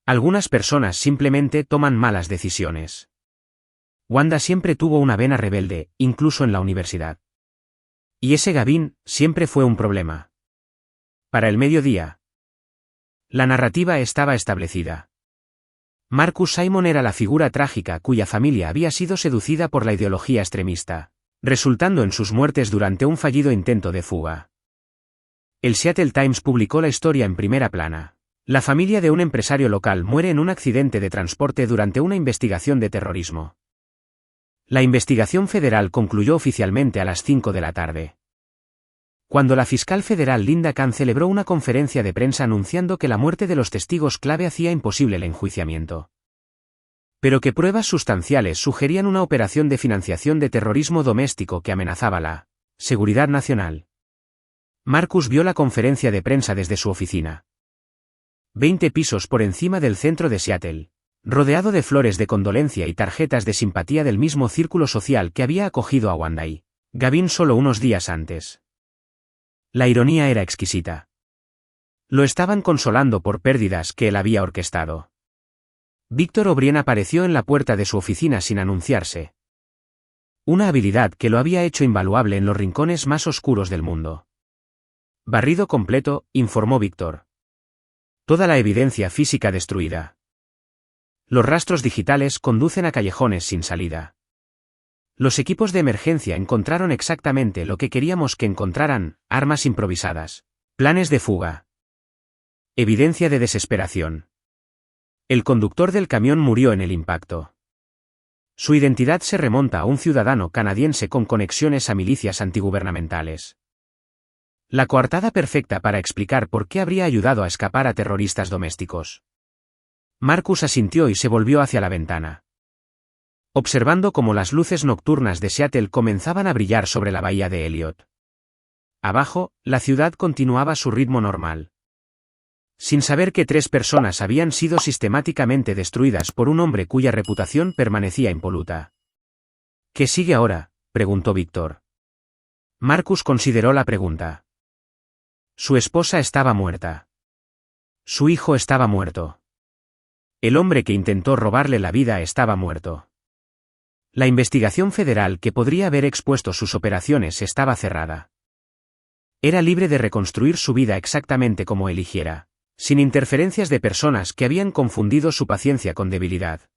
S1: Algunas personas simplemente toman malas decisiones. Wanda siempre tuvo una vena rebelde, incluso en la universidad. Y ese Gavin siempre fue un problema. Para el mediodía. La narrativa estaba establecida. Marcus Simon era la figura trágica cuya familia había sido seducida por la ideología extremista, resultando en sus muertes durante un fallido intento de fuga. El Seattle Times publicó la historia en primera plana. La familia de un empresario local muere en un accidente de transporte durante una investigación de terrorismo. La investigación federal concluyó oficialmente a las 5 de la tarde. Cuando la fiscal federal Linda Kahn celebró una conferencia de prensa anunciando que la muerte de los testigos clave hacía imposible el enjuiciamiento, pero que pruebas sustanciales sugerían una operación de financiación de terrorismo doméstico que amenazaba la seguridad nacional. Marcus vio la conferencia de prensa desde su oficina. 20 pisos por encima del centro de Seattle, rodeado de flores de condolencia y tarjetas de simpatía del mismo círculo social que había acogido a Wanda y Gavin solo unos días antes. La ironía era exquisita. Lo estaban consolando por pérdidas que él había orquestado. Víctor O'Brien apareció en la puerta de su oficina sin anunciarse. Una habilidad que lo había hecho invaluable en los rincones más oscuros del mundo. Barrido completo, informó Víctor. Toda la evidencia física destruida. Los rastros digitales conducen a callejones sin salida. Los equipos de emergencia encontraron exactamente lo que queríamos que encontraran: armas improvisadas, planes de fuga, evidencia de desesperación. El conductor del camión murió en el impacto. Su identidad se remonta a un ciudadano canadiense con conexiones a milicias antigubernamentales. La coartada perfecta para explicar por qué habría ayudado a escapar a terroristas domésticos. Marcus asintió y se volvió hacia la ventana. Observando cómo las luces nocturnas de Seattle comenzaban a brillar sobre la bahía de Elliot. Abajo, la ciudad continuaba su ritmo normal. Sin saber que 3 personas habían sido sistemáticamente destruidas por un hombre cuya reputación permanecía impoluta. ¿Qué sigue ahora?, preguntó Víctor. Marcus consideró la pregunta. Su esposa estaba muerta. Su hijo estaba muerto. El hombre que intentó robarle la vida estaba muerto. La investigación federal que podría haber expuesto sus operaciones estaba cerrada. Era libre de reconstruir su vida exactamente como eligiera, sin interferencias de personas que habían confundido su paciencia con debilidad.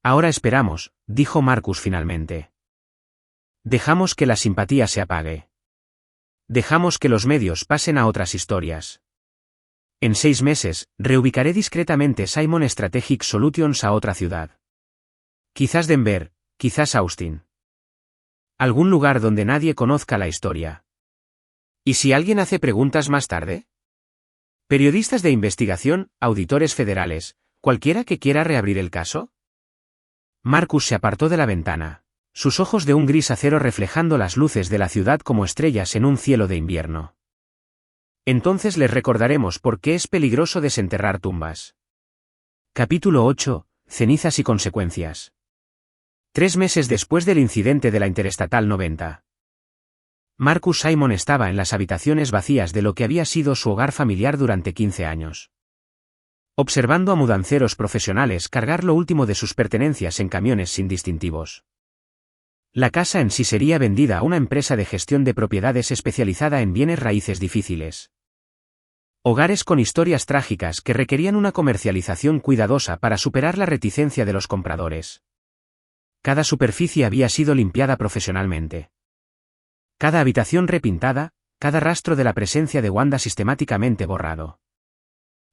S1: Ahora esperamos, dijo Marcus finalmente. Dejamos que la simpatía se apague. Dejamos que los medios pasen a otras historias. En 6 meses, reubicaré discretamente Simon Strategic Solutions a otra ciudad. Quizás Denver, quizás Austin. Algún lugar donde nadie conozca la historia. ¿Y si alguien hace preguntas más tarde? Periodistas de investigación, auditores federales, cualquiera que quiera reabrir el caso. Marcus se apartó de la ventana, sus ojos de un gris acero reflejando las luces de la ciudad como estrellas en un cielo de invierno. Entonces les recordaremos por qué es peligroso desenterrar tumbas. Capítulo 8. Cenizas y consecuencias. 3 meses después del incidente de la Interestatal 90. Marcus Simon estaba en las habitaciones vacías de lo que había sido su hogar familiar durante 15 años. Observando a mudanceros profesionales cargar lo último de sus pertenencias en camiones sin distintivos. La casa en sí sería vendida a una empresa de gestión de propiedades especializada en bienes raíces difíciles. Hogares con historias trágicas que requerían una comercialización cuidadosa para superar la reticencia de los compradores. Cada superficie había sido limpiada profesionalmente. Cada habitación repintada, cada rastro de la presencia de Wanda sistemáticamente borrado.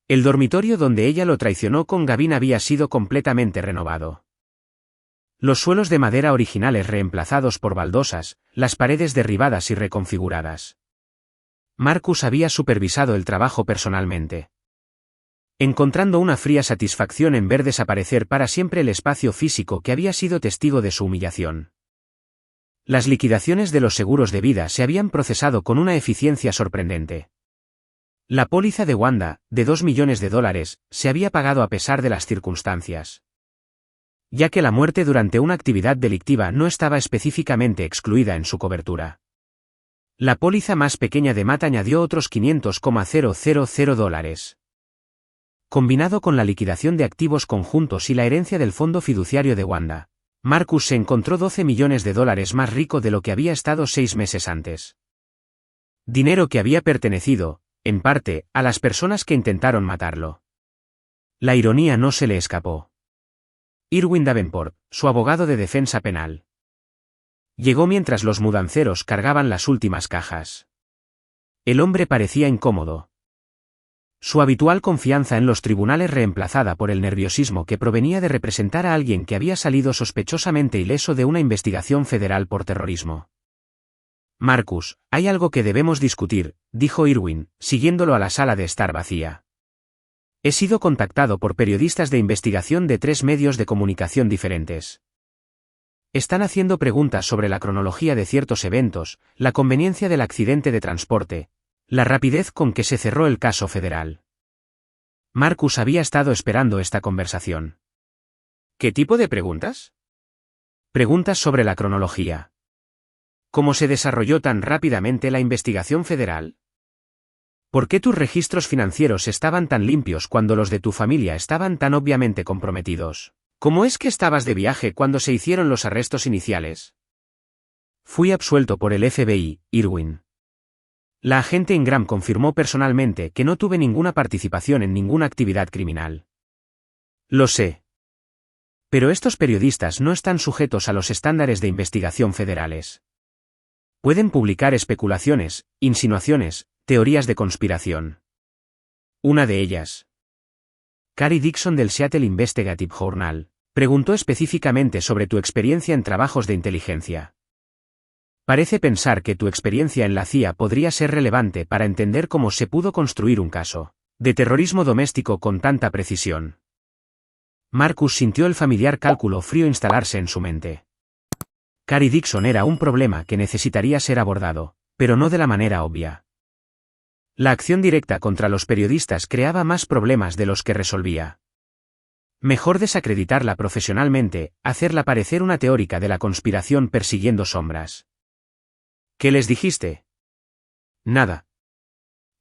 S1: El dormitorio donde ella lo traicionó con Gavin había sido completamente renovado. Los suelos de madera originales reemplazados por baldosas, las paredes derribadas y reconfiguradas. Marcus había supervisado el trabajo personalmente. Encontrando una fría satisfacción en ver desaparecer para siempre el espacio físico que había sido testigo de su humillación. Las liquidaciones de los seguros de vida se habían procesado con una eficiencia sorprendente. La póliza de Wanda, de $2 millones, se había pagado a pesar de las circunstancias. Ya que la muerte durante una actividad delictiva no estaba específicamente excluida en su cobertura. La póliza más pequeña de Matt añadió otros $500,000. Combinado con la liquidación de activos conjuntos y la herencia del fondo fiduciario de Wanda, Marcus se encontró $12 millones más rico de lo que había estado 6 meses antes. Dinero que había pertenecido, en parte, a las personas que intentaron matarlo. La ironía no se le escapó. Irwin Davenport, su abogado de defensa penal. Llegó mientras los mudanceros cargaban las últimas cajas. El hombre parecía incómodo. Su habitual confianza en los tribunales reemplazada por el nerviosismo que provenía de representar a alguien que había salido sospechosamente ileso de una investigación federal por terrorismo. Marcus, hay algo que debemos discutir, dijo Irwin, siguiéndolo a la sala de estar vacía. He sido contactado por periodistas de investigación de 3 medios de comunicación diferentes. Están haciendo preguntas sobre la cronología de ciertos eventos, la conveniencia del accidente de transporte, la rapidez con que se cerró el caso federal. Marcus había estado esperando esta conversación. ¿Qué tipo de preguntas? Preguntas sobre la cronología. ¿Cómo se desarrolló tan rápidamente la investigación federal? ¿Por qué tus registros financieros estaban tan limpios cuando los de tu familia estaban tan obviamente comprometidos? ¿Cómo es que estabas de viaje cuando se hicieron los arrestos iniciales? Fui absuelto por el FBI, Irwin. La agente Ingram confirmó personalmente que no tuve ninguna participación en ninguna actividad criminal. Lo sé. Pero estos periodistas no están sujetos a los estándares de investigación federales. Pueden publicar especulaciones, insinuaciones, teorías de conspiración. Una de ellas. Carrie Dixon del Seattle Investigative Journal, preguntó específicamente sobre tu experiencia en trabajos de inteligencia. Parece pensar que tu experiencia en la CIA podría ser relevante para entender cómo se pudo construir un caso de terrorismo doméstico con tanta precisión. Marcus sintió el familiar cálculo frío instalarse en su mente. Carrie Dixon era un problema que necesitaría ser abordado, pero no de la manera obvia. La acción directa contra los periodistas creaba más problemas de los que resolvía. Mejor desacreditarla profesionalmente, hacerla parecer una teórica de la conspiración persiguiendo sombras. ¿Qué les dijiste? Nada.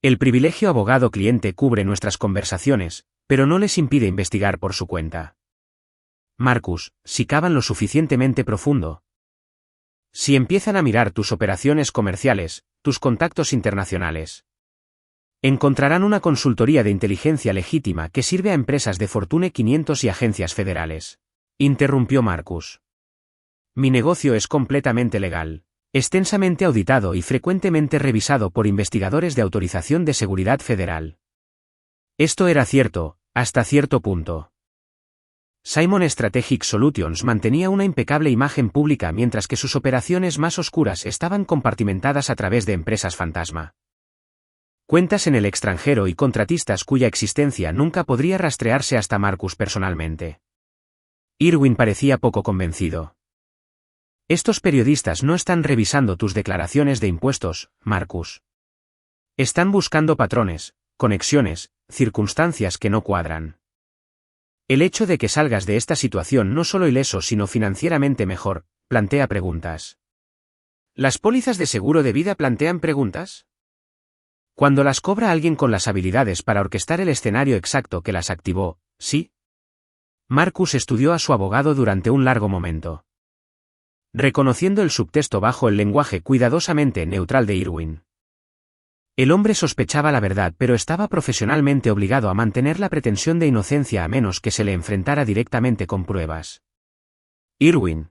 S1: El privilegio abogado-cliente cubre nuestras conversaciones, pero no les impide investigar por su cuenta. Marcus, si cavan lo suficientemente profundo. Si empiezan a mirar tus operaciones comerciales, tus contactos internacionales. Encontrarán una consultoría de inteligencia legítima que sirve a empresas de Fortune 500 y agencias federales. Interrumpió Marcus. Mi negocio es completamente legal, extensamente auditado y frecuentemente revisado por investigadores de autorización de seguridad federal. Esto era cierto, hasta cierto punto. Simon Strategic Solutions mantenía una impecable imagen pública mientras que sus operaciones más oscuras estaban compartimentadas a través de empresas fantasma. Cuentas en el extranjero y contratistas cuya existencia nunca podría rastrearse hasta Marcus personalmente. Irwin parecía poco convencido. Estos periodistas no están revisando tus declaraciones de impuestos, Marcus. Están buscando patrones, conexiones, circunstancias que no cuadran. El hecho de que salgas de esta situación no solo ileso sino financieramente mejor, plantea preguntas. ¿Las pólizas de seguro de vida plantean preguntas? Cuando las cobra alguien con las habilidades para orquestar el escenario exacto que las activó, ¿sí? Marcus estudió a su abogado durante un largo momento. Reconociendo el subtexto bajo el lenguaje cuidadosamente neutral de Irwin. El hombre sospechaba la verdad pero estaba profesionalmente obligado a mantener la pretensión de inocencia a menos que se le enfrentara directamente con pruebas. Irwin.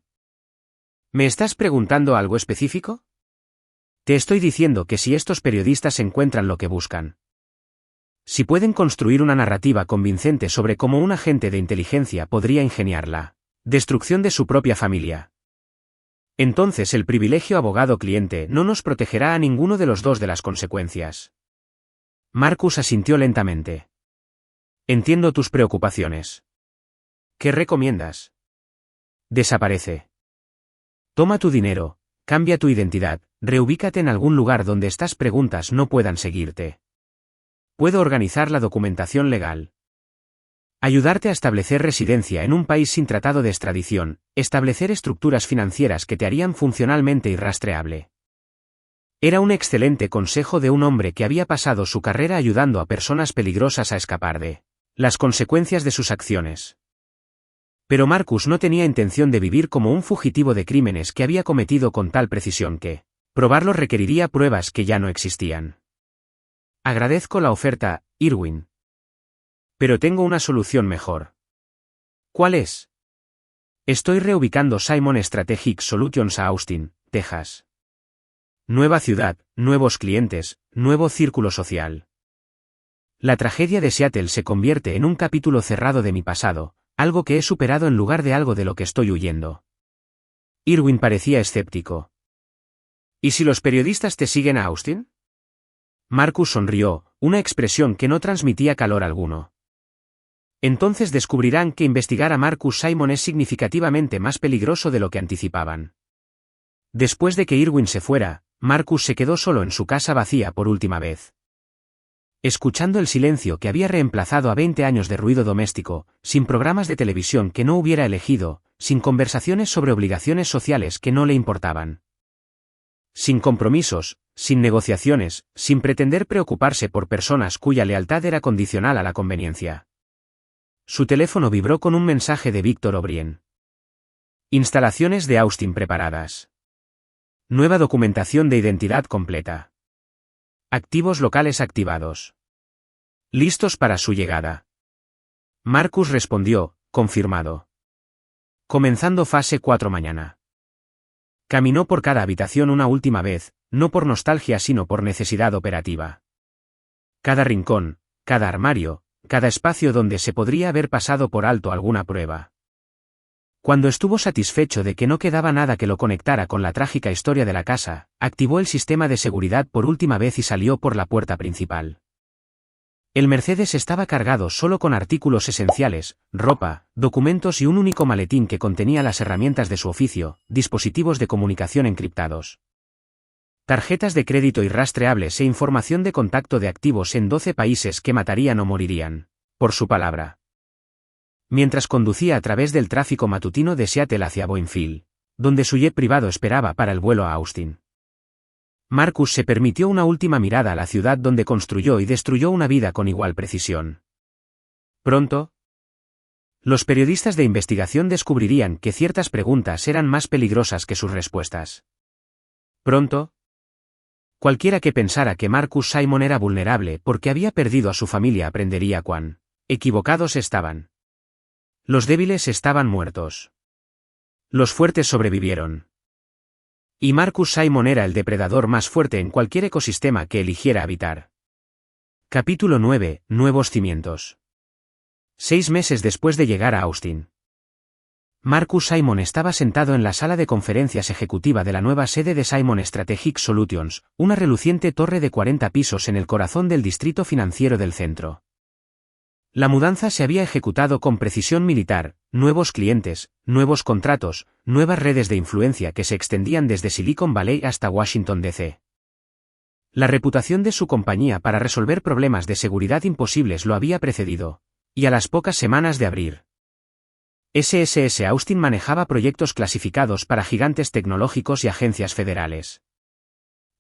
S1: ¿Me estás preguntando algo específico? Te estoy diciendo que si estos periodistas encuentran lo que buscan. Si pueden construir una narrativa convincente sobre cómo un agente de inteligencia podría ingeniar la destrucción de su propia familia. Entonces el privilegio abogado-cliente no nos protegerá a ninguno de los dos de las consecuencias. Marcus asintió lentamente. Entiendo tus preocupaciones. ¿Qué recomiendas? Desaparece. Toma tu dinero, cambia tu identidad, reubícate en algún lugar donde estas preguntas no puedan seguirte. Puedo organizar la documentación legal. Ayudarte a establecer residencia en un país sin tratado de extradición, establecer estructuras financieras que te harían funcionalmente irrastreable. Era un excelente consejo de un hombre que había pasado su carrera ayudando a personas peligrosas a escapar de las consecuencias de sus acciones. Pero Marcus no tenía intención de vivir como un fugitivo de crímenes que había cometido con tal precisión que probarlos requeriría pruebas que ya no existían. Agradezco la oferta, Irwin. Pero tengo una solución mejor. ¿Cuál es? Estoy reubicando Simon Strategic Solutions a Austin, Texas. Nueva ciudad, nuevos clientes, nuevo círculo social. La tragedia de Seattle se convierte en un capítulo cerrado de mi pasado, algo que he superado en lugar de algo de lo que estoy huyendo. Irwin parecía escéptico. ¿Y si los periodistas te siguen a Austin? Marcus sonrió, una expresión que no transmitía calor alguno. Entonces descubrirán que investigar a Marcus Simon es significativamente más peligroso de lo que anticipaban. Después de que Irwin se fuera, Marcus se quedó solo en su casa vacía por última vez. Escuchando el silencio que había reemplazado a 20 años de ruido doméstico, sin programas de televisión que no hubiera elegido, sin conversaciones sobre obligaciones sociales que no le importaban. Sin compromisos, sin negociaciones, sin pretender preocuparse por personas cuya lealtad era condicional a la conveniencia. Su teléfono vibró con un mensaje de Víctor O'Brien. Instalaciones de Austin preparadas. Nueva documentación de identidad completa. Activos locales activados. Listos para su llegada. Marcus respondió, confirmado. Comenzando fase 4 mañana. Caminó por cada habitación una última vez, no por nostalgia sino por necesidad operativa. Cada rincón, cada armario, cada espacio donde se podría haber pasado por alto alguna prueba. Cuando estuvo satisfecho de que no quedaba nada que lo conectara con la trágica historia de la casa, activó el sistema de seguridad por última vez y salió por la puerta principal. El Mercedes estaba cargado solo con artículos esenciales, ropa, documentos y un único maletín que contenía las herramientas de su oficio, dispositivos de comunicación encriptados, tarjetas de crédito irrastreables e información de contacto de activos en 12 países que matarían o morirían, por su palabra. Mientras conducía a través del tráfico matutino de Seattle hacia Boeingfield, donde su jet privado esperaba para el vuelo a Austin, Marcus se permitió una última mirada a la ciudad donde construyó y destruyó una vida con igual precisión. Pronto, los periodistas de investigación descubrirían que ciertas preguntas eran más peligrosas que sus respuestas. Pronto, cualquiera que pensara que Marcus Simon era vulnerable porque había perdido a su familia aprendería cuán equivocados estaban. Los débiles estaban muertos. Los fuertes sobrevivieron. Y Marcus Simon era el depredador más fuerte en cualquier ecosistema que eligiera habitar. Capítulo 9. Nuevos cimientos. 6 meses después de llegar a Austin, Marcus Simon estaba sentado en la sala de conferencias ejecutiva de la nueva sede de Simon Strategic Solutions, una reluciente torre de 40 pisos en el corazón del distrito financiero del centro. La mudanza se había ejecutado con precisión militar, nuevos clientes, nuevos contratos, nuevas redes de influencia que se extendían desde Silicon Valley hasta Washington, D.C. La reputación de su compañía para resolver problemas de seguridad imposibles lo había precedido, y a las pocas semanas de abrir, SSS Austin manejaba proyectos clasificados para gigantes tecnológicos y agencias federales.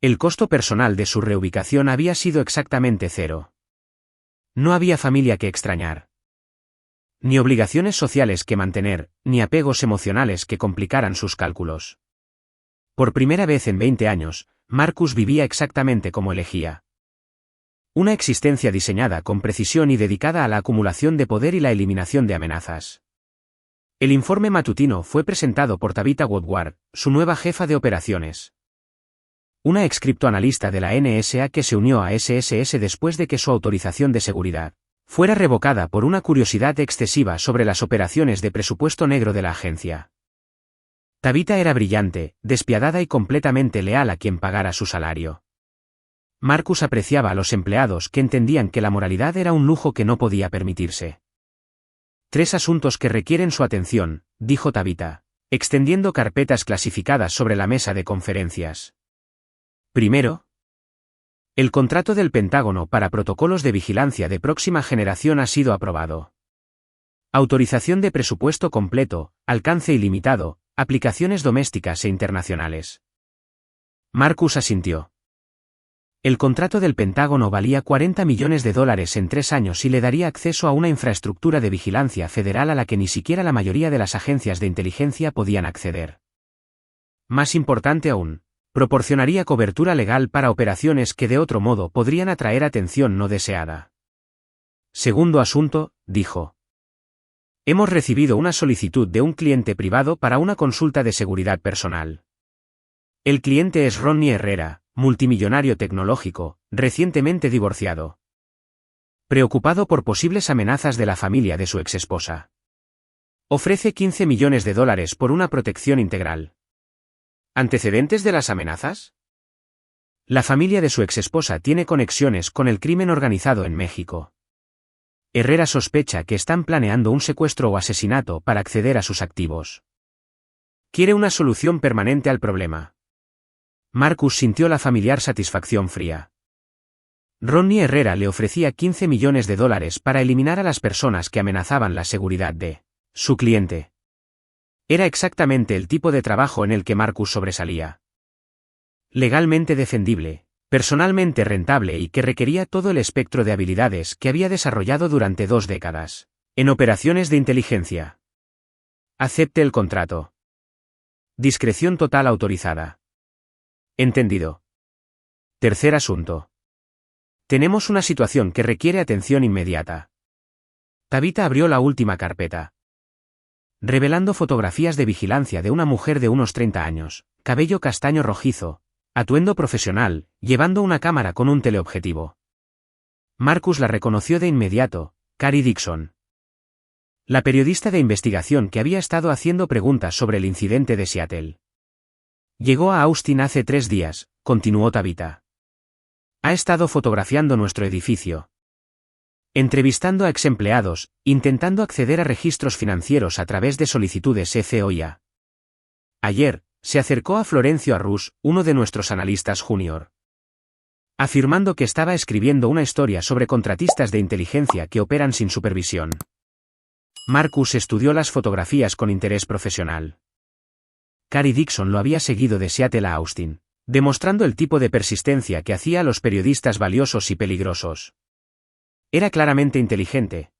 S1: El costo personal de su reubicación había sido exactamente cero. No había familia que extrañar, ni obligaciones sociales que mantener, ni apegos emocionales que complicaran sus cálculos. Por primera vez en 20 años, Marcus vivía exactamente como elegía. Una existencia diseñada con precisión y dedicada a la acumulación de poder y la eliminación de amenazas. El informe matutino fue presentado por Tabitha Woodward, su nueva jefa de operaciones, una ex criptoanalista de la NSA que se unió a SSS después de que su autorización de seguridad fuera revocada por una curiosidad excesiva sobre las operaciones de presupuesto negro de la agencia. Tabitha era brillante, despiadada y completamente leal a quien pagara su salario. Marcus apreciaba a los empleados que entendían que la moralidad era un lujo que no podía permitirse. 3 asuntos que requieren su atención, dijo Tabitha, extendiendo carpetas clasificadas sobre la mesa de conferencias. Primero, el contrato del Pentágono para protocolos de vigilancia de próxima generación ha sido aprobado. Autorización de presupuesto completo, alcance ilimitado, aplicaciones domésticas e internacionales. Marcus asintió. El contrato del Pentágono valía $40 millones en 3 años y le daría acceso a una infraestructura de vigilancia federal a la que ni siquiera la mayoría de las agencias de inteligencia podían acceder. Más importante aún, proporcionaría cobertura legal para operaciones que de otro modo podrían atraer atención no deseada. Segundo asunto, dijo. Hemos recibido una solicitud de un cliente privado para una consulta de seguridad personal. El cliente es Ronnie Herrera, multimillonario tecnológico, recientemente divorciado. Preocupado por posibles amenazas de la familia de su exesposa. Ofrece $15 millones por una protección integral. ¿Antecedentes de las amenazas? La familia de su exesposa tiene conexiones con el crimen organizado en México. Herrera sospecha que están planeando un secuestro o asesinato para acceder a sus activos. Quiere una solución permanente al problema. Marcus sintió la familiar satisfacción fría. Ronnie Herrera le ofrecía $15 millones para eliminar a las personas que amenazaban la seguridad de su cliente. Era exactamente el tipo de trabajo en el que Marcus sobresalía. Legalmente defendible, personalmente rentable y que requería todo el espectro de habilidades que había desarrollado durante 2 décadas, en operaciones de inteligencia. Acepte el contrato. Discreción total autorizada. Entendido. Tercer asunto. Tenemos una situación que requiere atención inmediata. Tabitha abrió la última carpeta, revelando fotografías de vigilancia de una mujer de unos 30 años, cabello castaño rojizo, atuendo profesional, llevando una cámara con un teleobjetivo. Marcus la reconoció de inmediato, Carrie Dixon. La periodista de investigación que había estado haciendo preguntas sobre el incidente de Seattle. Llegó a Austin hace 3 días, continuó Tabitha. Ha estado fotografiando nuestro edificio. entrevistando a exempleados, intentando acceder a registros financieros a través de solicitudes FOIA. Ayer, se acercó a Florencio Arrus, uno de nuestros analistas junior, afirmando que estaba escribiendo una historia sobre contratistas de inteligencia que operan sin supervisión. Marcus estudió las fotografías con interés profesional. Cary Dixon lo había seguido de Seattle a Austin, demostrando el tipo de persistencia que hacía a los periodistas valiosos y peligrosos. Era claramente inteligente,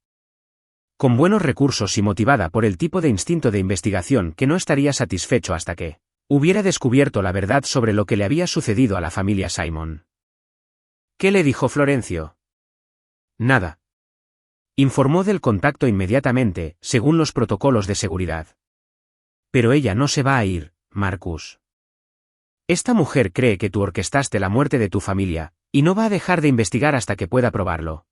S1: con buenos recursos y motivada por el tipo de instinto de investigación que no estaría satisfecho hasta que hubiera descubierto la verdad sobre lo que le había sucedido a la familia Simon. ¿Qué le dijo Florencio? Nada. Informó del contacto inmediatamente, según los protocolos de seguridad. Pero ella no se va a ir, Marcus. Esta mujer cree que tú orquestaste la muerte de tu familia, y no va a dejar de investigar hasta que pueda probarlo.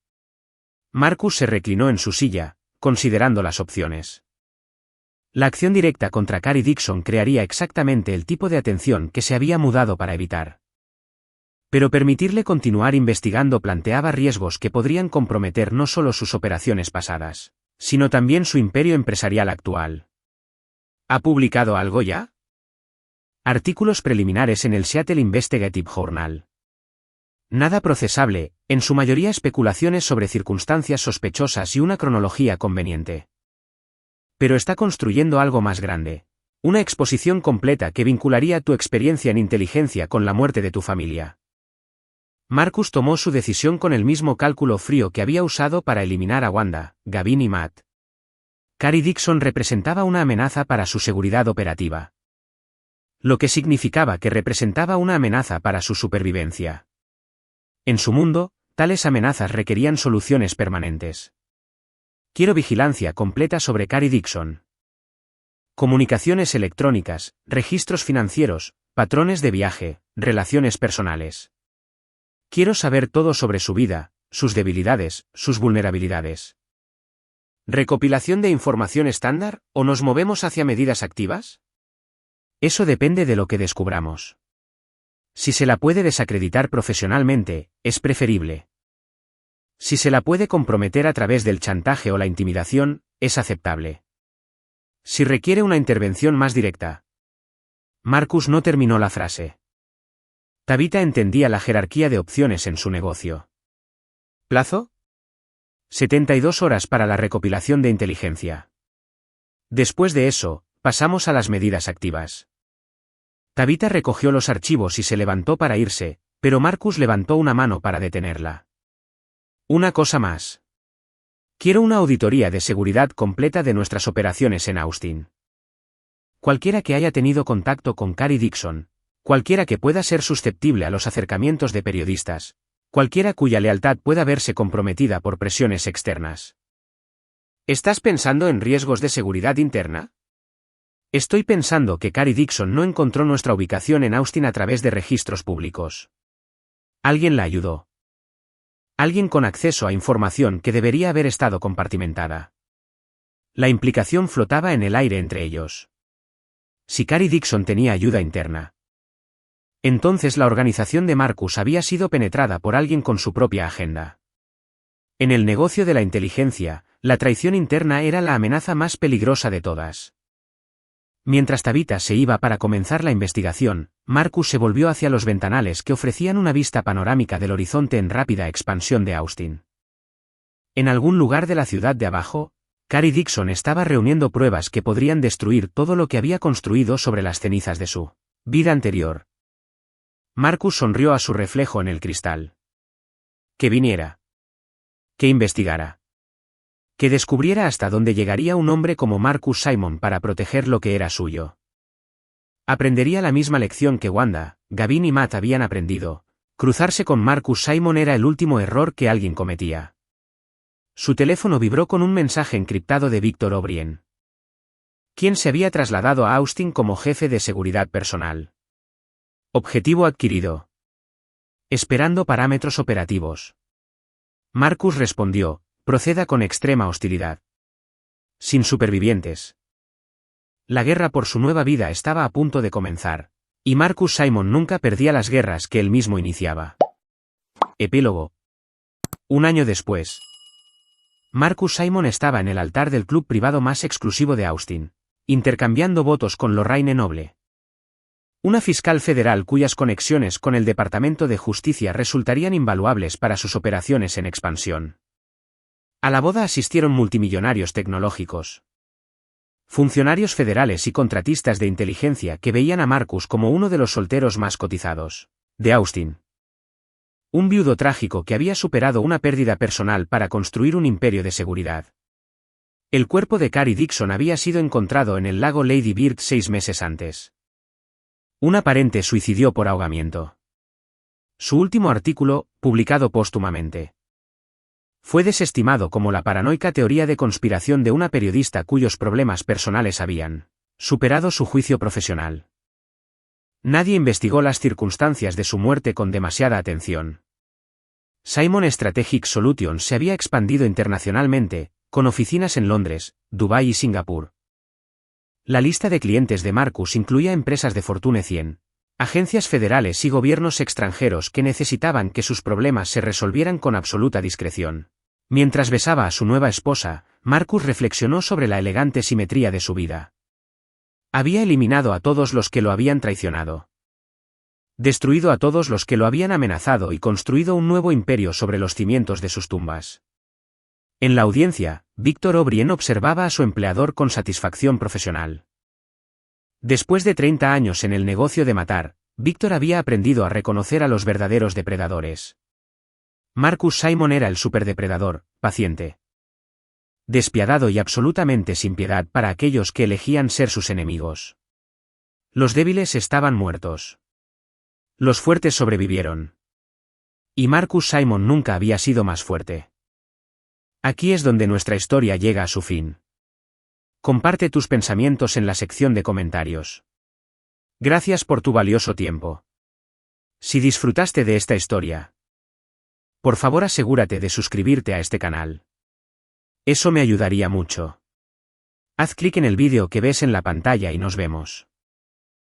S1: Marcus se reclinó en su silla, considerando las opciones. La acción directa contra Cary Dixon crearía exactamente el tipo de atención que se había mudado para evitar. Pero permitirle continuar investigando planteaba riesgos que podrían comprometer no solo sus operaciones pasadas, sino también su imperio empresarial actual. ¿Ha publicado algo ya? Artículos preliminares en el Seattle Investigative Journal. Nada procesable, en su mayoría especulaciones sobre circunstancias sospechosas y una cronología conveniente. Pero está construyendo algo más grande. Una exposición completa que vincularía tu experiencia en inteligencia con la muerte de tu familia. Marcus tomó su decisión con el mismo cálculo frío que había usado para eliminar a Wanda, Gavin y Matt. Cary Dixon representaba una amenaza para su seguridad operativa. Lo que significaba que representaba una amenaza para su supervivencia. En su mundo, tales amenazas requerían soluciones permanentes. Quiero vigilancia completa sobre Cary Dixon. Comunicaciones electrónicas, registros financieros, patrones de viaje, relaciones personales. Quiero saber todo sobre su vida, sus debilidades, sus vulnerabilidades. ¿Recopilación de información estándar, o nos movemos hacia medidas activas? Eso depende de lo que descubramos. Si se la puede desacreditar profesionalmente, es preferible. Si se la puede comprometer a través del chantaje o la intimidación, es aceptable. Si requiere una intervención más directa. Marcus no terminó la frase. Tabitha entendía la jerarquía de opciones en su negocio. ¿Plazo? 72 horas para la recopilación de inteligencia. Después de eso, pasamos a las medidas activas. Tabitha recogió los archivos y se levantó para irse, pero Marcus levantó una mano para detenerla. Una cosa más. Quiero una auditoría de seguridad completa de nuestras operaciones en Austin. Cualquiera que haya tenido contacto con Cary Dixon, cualquiera que pueda ser susceptible a los acercamientos de periodistas, cualquiera cuya lealtad pueda verse comprometida por presiones externas. ¿Estás pensando en riesgos de seguridad interna? Estoy pensando que Cary Dixon no encontró nuestra ubicación en Austin a través de registros públicos. Alguien la ayudó. Alguien con acceso a información que debería haber estado compartimentada. La implicación flotaba en el aire entre ellos. Si Cary Dixon tenía ayuda interna, entonces la organización de Marcus había sido penetrada por alguien con su propia agenda. En el negocio de la inteligencia, la traición interna era la amenaza más peligrosa de todas. Mientras Tabitha se iba para comenzar la investigación, Marcus se volvió hacia los ventanales que ofrecían una vista panorámica del horizonte en rápida expansión de Austin. En algún lugar de la ciudad de abajo, Cary Dixon estaba reuniendo pruebas que podrían destruir todo lo que había construido sobre las cenizas de su vida anterior. Marcus sonrió a su reflejo en el cristal. Que viniera. Que investigara. Que descubriera hasta dónde llegaría un hombre como Marcus Simon para proteger lo que era suyo. Aprendería la misma lección que Wanda, Gavin y Matt habían aprendido. Cruzarse con Marcus Simon era el último error que alguien cometía. Su teléfono vibró con un mensaje encriptado de Victor O'Brien, quien se había trasladado a Austin como jefe de seguridad personal. Objetivo adquirido. Esperando parámetros operativos. Marcus respondió, proceda con extrema hostilidad. Sin supervivientes. La guerra por su nueva vida estaba a punto de comenzar, y Marcus Simon nunca perdía las guerras que él mismo iniciaba. Epílogo. Un año después. Marcus Simon estaba en el altar del club privado más exclusivo de Austin, intercambiando votos con Lorraine Noble, una fiscal federal cuyas conexiones con el Departamento de Justicia resultarían invaluables para sus operaciones en expansión. A la boda asistieron multimillonarios tecnológicos, funcionarios federales y contratistas de inteligencia que veían a Marcus como uno de los solteros más cotizados de Austin. Un viudo trágico que había superado una pérdida personal para construir un imperio de seguridad. El cuerpo de Carrie Dixon había sido encontrado en el lago Lady Bird 6 meses antes. Un aparente suicidio por ahogamiento. Su último artículo, publicado póstumamente, fue desestimado como la paranoica teoría de conspiración de una periodista cuyos problemas personales habían superado su juicio profesional. Nadie investigó las circunstancias de su muerte con demasiada atención. Simon Strategic Solutions se había expandido internacionalmente, con oficinas en Londres, Dubái y Singapur. La lista de clientes de Marcus incluía empresas de Fortune 100, agencias federales y gobiernos extranjeros que necesitaban que sus problemas se resolvieran con absoluta discreción. Mientras besaba a su nueva esposa, Marcus reflexionó sobre la elegante simetría de su vida. Había eliminado a todos los que lo habían traicionado, destruido a todos los que lo habían amenazado y construido un nuevo imperio sobre los cimientos de sus tumbas. En la audiencia, Victor O'Brien observaba a su empleador con satisfacción profesional. Después de 30 años en el negocio de matar, Victor había aprendido a reconocer a los verdaderos depredadores. Marcus Simon era el superdepredador, paciente, despiadado y absolutamente sin piedad para aquellos que elegían ser sus enemigos. Los débiles estaban muertos. Los fuertes sobrevivieron. Y Marcus Simon nunca había sido más fuerte. Aquí es donde nuestra historia llega a su fin. Comparte tus pensamientos en la sección de comentarios. Gracias por tu valioso tiempo. Si disfrutaste de esta historia, por favor asegúrate de suscribirte a este canal. Eso me ayudaría mucho. Haz clic en el vídeo que ves en la pantalla y nos vemos.